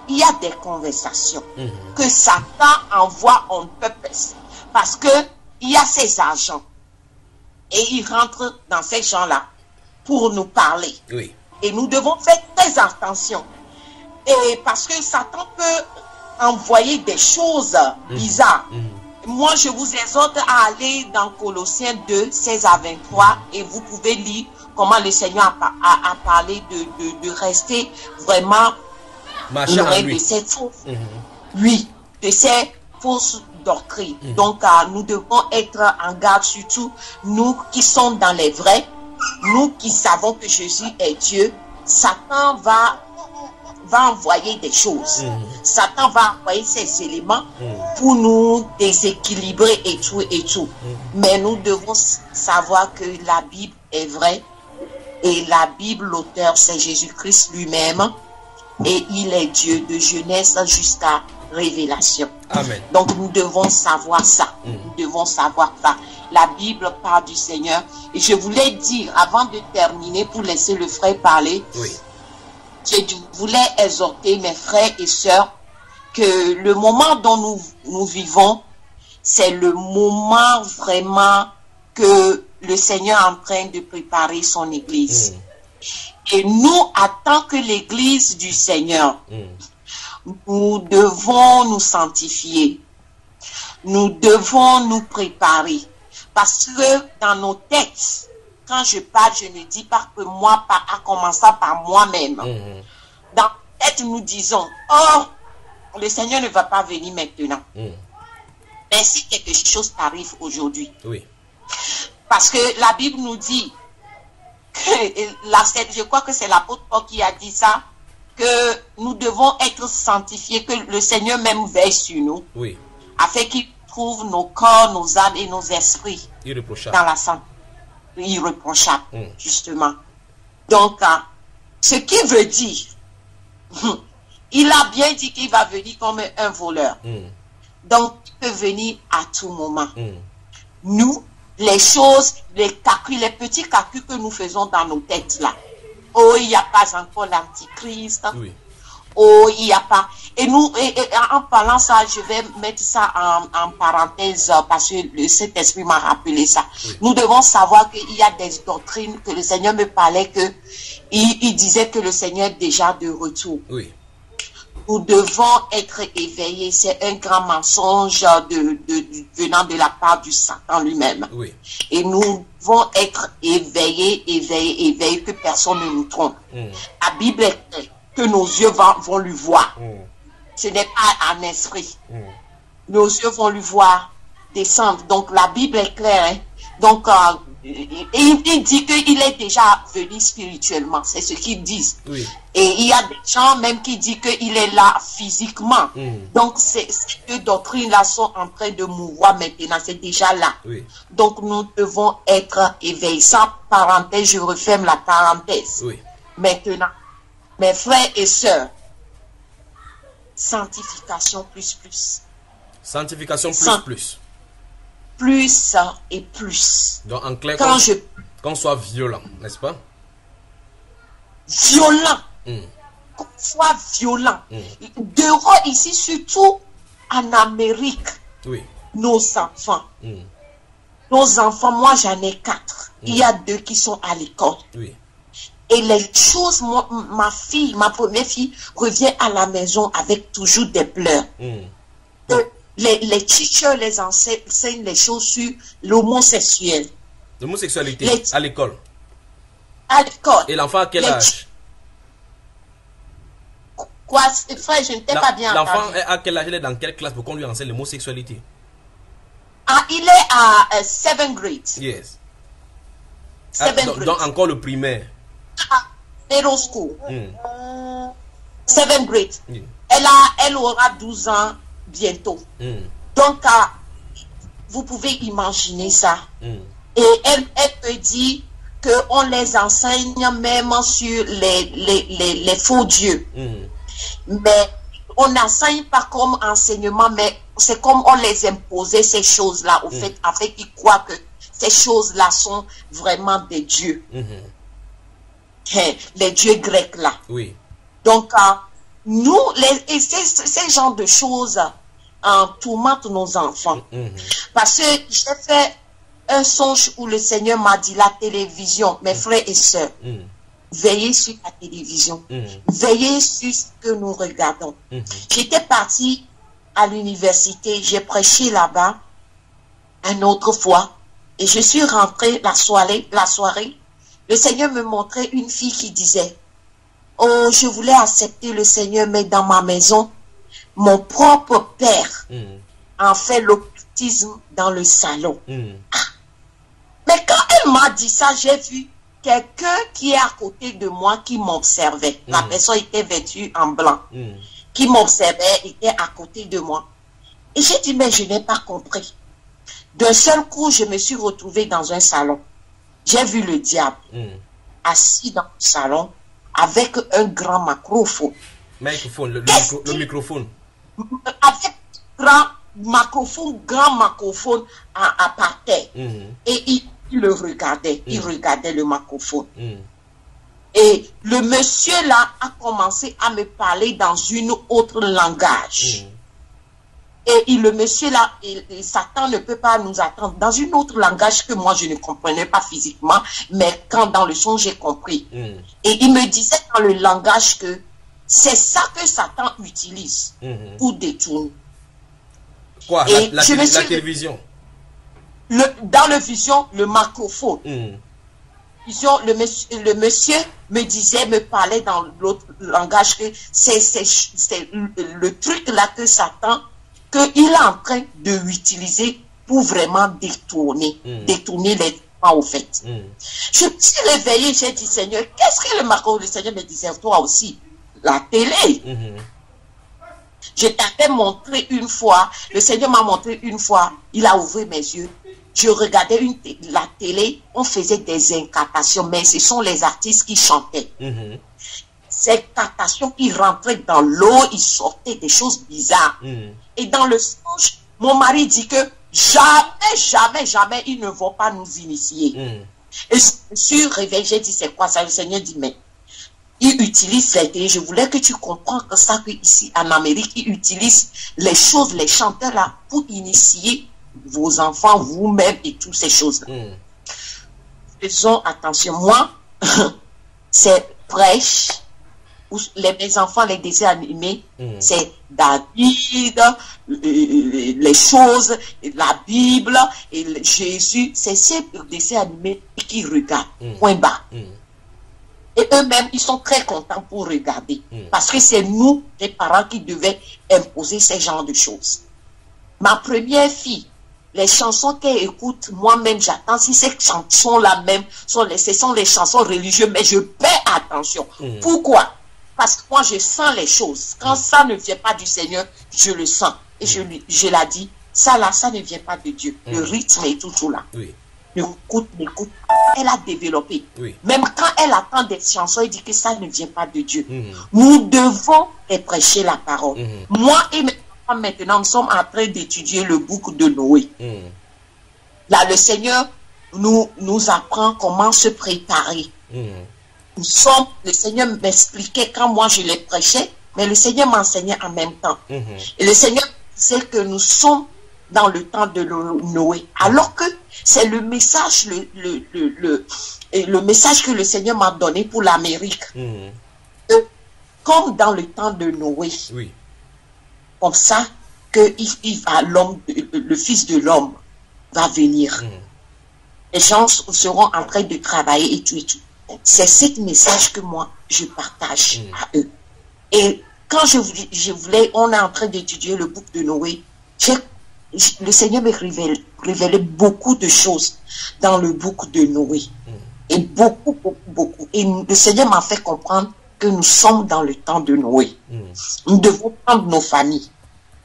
il y a des conversations que Satan envoie on purpose. Parce que il y a ses agents. Et il rentre dans ces gens-là pour nous parler. Et nous devons faire très attention. Et parce que Satan peut envoyer des choses bizarres. Moi, je vous exhorte à aller dans Colossiens 2, 16 à 23. Et vous pouvez lire comment le Seigneur a parlé de rester vraiment loin de cette faute. oui, de ces fausses doctrines. Donc, nous devons être en garde, surtout nous qui sommes dans les vrais, nous qui savons que Jésus est Dieu. Satan va envoyer des choses. Satan va envoyer ces éléments pour nous déséquilibrer et tout et tout. Mais nous devons savoir que la Bible est vraie et la Bible, l'auteur, c'est Jésus-Christ lui-même et il est Dieu de Genèse jusqu'à Révélation. Amen. Donc nous devons savoir ça. Nous devons savoir ça. La Bible parle du Seigneur. Et je voulais dire, avant de terminer, pour laisser le frère parler, Oui. je voulais exhorter mes frères et sœurs que le moment dont nous vivons, c'est le moment vraiment que le Seigneur est en train de préparer son Église. Et nous, en tant que l'Église du Seigneur, nous devons nous sanctifier. Nous devons nous préparer. Parce que dans nos têtes, quand je parle, je ne dis pas que moi, en commençant par moi-même. Dans nos têtes, nous disons, oh, le Seigneur ne va pas venir maintenant. Mais si quelque chose t'arrive aujourd'hui. Oui. Parce que la Bible nous dit, je crois que c'est l'apôtre Paul qui a dit ça, que nous devons être sanctifiés, que le Seigneur même veille sur nous, Oui. afin qu'il trouve nos corps, nos âmes et nos esprits Irréprochable. dans la santé. Irréprochable, justement. Donc, ce qui veut dire, il a bien dit qu'il va venir comme un voleur. Donc, il peut venir à tout moment. Nous, les choses, les calculs, les petits calculs que nous faisons dans nos têtes là. Oh, il n'y a pas encore l'antichrist. Oui. Oh, il n'y a pas. Et nous, en parlant ça, je vais mettre ça en parenthèse parce que le Saint-Esprit m'a rappelé ça. Oui. Nous devons savoir qu'il y a des doctrines que le Seigneur me parlait que il disait que le Seigneur est déjà de retour. Oui. Nous devons être éveillés. C'est un grand mensonge venant de la part du Satan lui-même. Oui. Et nous devons être éveillés, que personne ne nous trompe. La Bible est claire, que nos yeux vont lui voir. Ce n'est pas un esprit. Nos yeux vont lui voir descendre. Donc la Bible est claire. Hein? Donc il dit qu'il est déjà venu spirituellement. C'est ce qu'ils disent. Oui. Et il y a des gens même qui disent qu'il est là physiquement. Donc ces deux doctrines-là sont en train de mouvoir maintenant. C'est déjà là. Oui. Donc nous devons être éveillés. Sans parenthèse, je referme la parenthèse. Oui. Maintenant, mes frères et sœurs, sanctification plus. Sanctification plus. Plus et plus. Donc en clair, qu'on soit violent, n'est-ce pas? Violent. Qu'on soit violent. Dehors ici, surtout en Amérique, Oui. nos enfants. Nos enfants, moi j'en ai 4. Il y a 2 qui sont à l'école. Oui. Et les choses, ma première fille, revient à la maison avec toujours des pleurs. Les teachers les enseignent les choses sur l'homosexuel. L'homosexualité à l'école. À l'école. Et l'enfant à quel âge? Quoi, frère, je ne t'ai pas bien entendu. L'enfant à quel âge? Il est dans quelle classe pour qu'on lui enseigne l'homosexualité? Ah, il est à 7th grade. Yes. 7th grade. Donc encore le primaire. Middle school. 7th grade. Elle aura 12 ans bientôt. Donc, vous pouvez imaginer ça. Et elle peut dire qu'on les enseigne même sur les faux dieux. Mais on n'enseigne pas comme enseignement, mais c'est comme on les imposait ces choses-là, au fait, afin qu'ils croient que ces choses-là sont vraiment des dieux. Les dieux grecs là. Oui. Donc, nous, ces genres de choses tourmentent nos enfants. Parce que j'ai fait un songe où le Seigneur m'a dit la télévision, mes frères et sœurs, veillez sur la télévision, veillez sur ce que nous regardons. J'étais partie à l'université, j'ai prêché là-bas une autre fois, et je suis rentrée la soirée, le Seigneur me montrait une fille qui disait, oh, je voulais accepter le Seigneur, mais dans ma maison, mon propre père a fait l'occultisme dans le salon. Mais quand elle m'a dit ça, j'ai vu quelqu'un qui est à côté de moi qui m'observait. La personne était vêtue en blanc. Qui m'observait, était à côté de moi. Et j'ai dit, mais je n'ai pas compris. D'un seul coup, je me suis retrouvée dans un salon. J'ai vu le diable assis dans le salon avec un grand microphone. Le microphone. Avec grand microphone à par terre. Et il le regardait. Il regardait le microphone. Et le monsieur là a commencé à me parler dans une autre langage. Et le monsieur là, Satan ne peut pas nous attendre dans une autre langage que moi je ne comprenais pas physiquement, mais quand dans le son j'ai compris. Et il me disait dans le langage que c'est ça que Satan utilise pour détourner. Quoi? La télévision? Dans le vision, le microphone. Le monsieur me parlait dans l'autre langage que c'est le truc là que Satan, qu'il est en train de l'utiliser pour vraiment détourner les gens au fait. Je me suis réveillée, j'ai dit Seigneur, qu'est-ce que le microphone? Le Seigneur me disait, toi aussi, la télé. Je t'avais montré une fois, le Seigneur m'a montré une fois, il a ouvert mes yeux. Je regardais la télé, on faisait des incantations, mais ce sont les artistes qui chantaient. Ces incantations qui rentraient dans l'eau, ils sortaient des choses bizarres. Et dans le songe, mon mari dit que jamais, ils ne vont pas nous initier. Et je me suis réveillée, j'ai dit, c'est quoi ça? Le Seigneur dit, mais ils utilisent la télé. Je voulais que tu comprennes que ça, ici en Amérique, ils utilisent les choses, les chanteurs là, pour initier vos enfants, vous-même et toutes ces choses-là. Faisons attention. Moi, c'est prêche. Mes enfants, les dessins animés, c'est David, les choses, la Bible, et Jésus. C'est ces dessins animés qui regardent. Point bas. Et eux-mêmes, ils sont très contents pour regarder. Parce que c'est nous, les parents, qui devaient imposer ce genre de choses. Ma première fille, les chansons qu'elle écoute, moi-même, j'attends si ces chansons-là même, ce sont les chansons religieuses, mais je paie attention. Pourquoi? Parce que moi, je sens les choses. Quand ça ne vient pas du Seigneur, je le sens. Et je l'ai dit, ça là, ça ne vient pas de Dieu. Le rythme est tout là. Écoute. Elle a développé. Même quand elle attend des chansons, elle dit que ça ne vient pas de Dieu. Nous devons prêcher la parole. Moi et mes enfants, maintenant, nous sommes en train d'étudier le bouc de Noé. Là, le Seigneur nous apprend comment se préparer. Le Seigneur m'expliquait quand moi je les prêchais, mais le Seigneur m'enseignait en même temps. Et le Seigneur disait que nous sommes dans le temps de Noé, alors que c'est le message, le message que le Seigneur m'a donné pour l'Amérique. Comme dans le temps de Noé. Comme ça que le Fils de l'homme va venir. Les gens seront en train de travailler et tout et tout. C'est ce message que moi, je partage à eux. Et quand je voulais, on est en train d'étudier le bouc de Noé, le Seigneur me révélait beaucoup de choses dans le bouc de Noé. Et beaucoup. Et le Seigneur m'a fait comprendre que nous sommes dans le temps de Noé. Nous devons prendre nos familles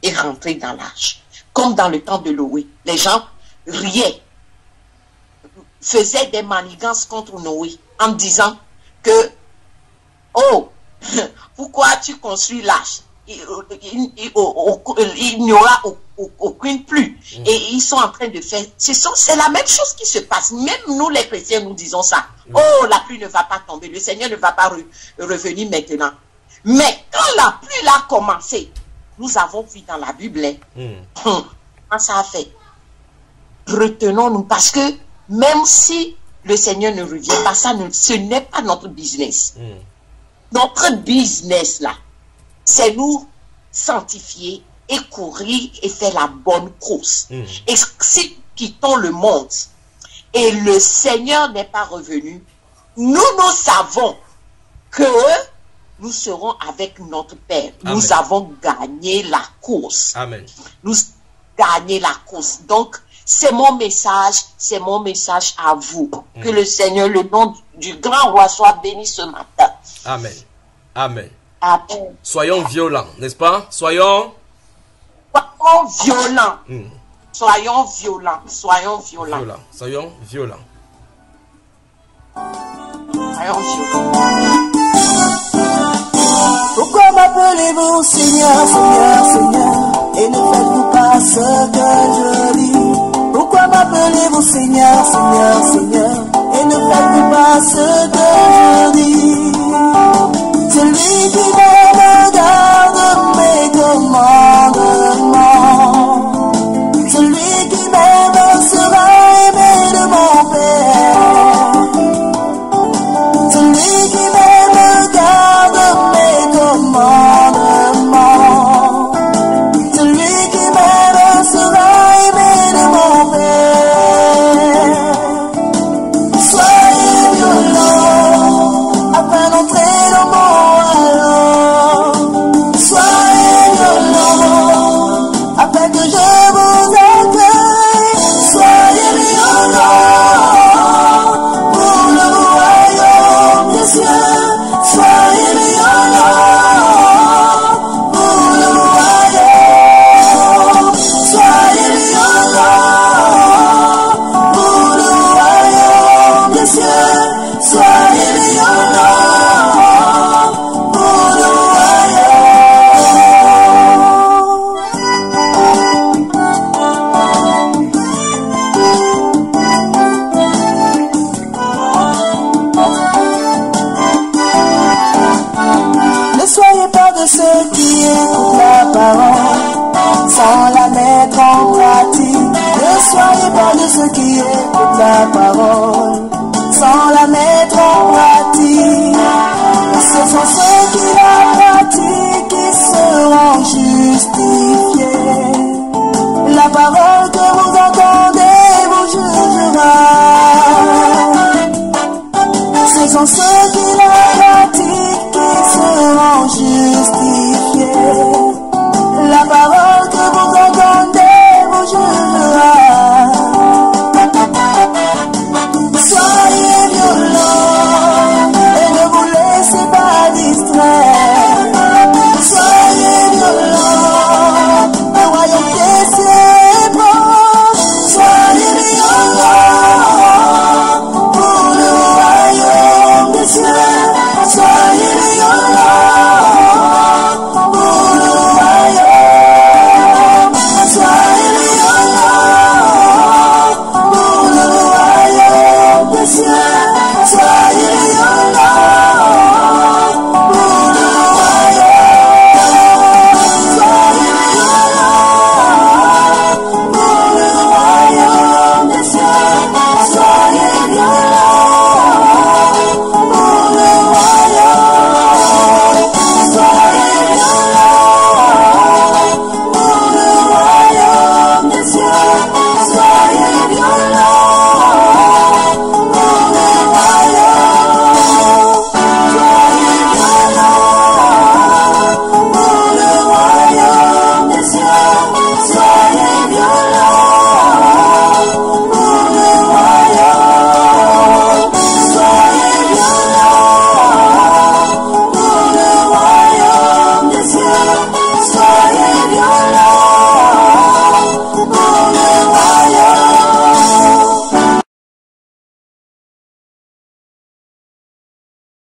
et rentrer dans l'âge. Comme dans le temps de Noé. Les gens riaient, faisaient des manigances contre Noé en disant que, oh, pourquoi tu construis l'arche? Il n'y aura aucune pluie. Et ils sont en train de faire... C'est la même chose qui se passe. Même nous les chrétiens, nous disons ça. Oh, la pluie ne va pas tomber. Le Seigneur ne va pas revenir maintenant. Mais quand la pluie a commencé, nous avons vu dans la Bible, comment ça a fait? Retenons-nous, parce que même si le Seigneur ne revient pas, ce n'est pas notre business. Notre business là, c'est nous sanctifier et courir et faire la bonne course. Et si nous quittons le monde et le Seigneur n'est pas revenu, nous savons que nous serons avec notre Père. Amen. Nous avons gagné la course. Amen. Nous avons gagné la course. Donc, c'est mon message à vous. Que le Seigneur, le nom du grand roi, soit béni ce matin. Amen. Amen. Amen. Soyons violents, n'est-ce pas? Soyons violents. Soyons violents. Soyons violents. Soyons violents. Soyons violents. Pourquoi m'appelez-vous Seigneur, Seigneur, Seigneur, et ne faites-vous pas ce que je dis? Pourquoi m'appelez-vous Seigneur, Seigneur, Seigneur, et ne faites-vous pas ce que je dis?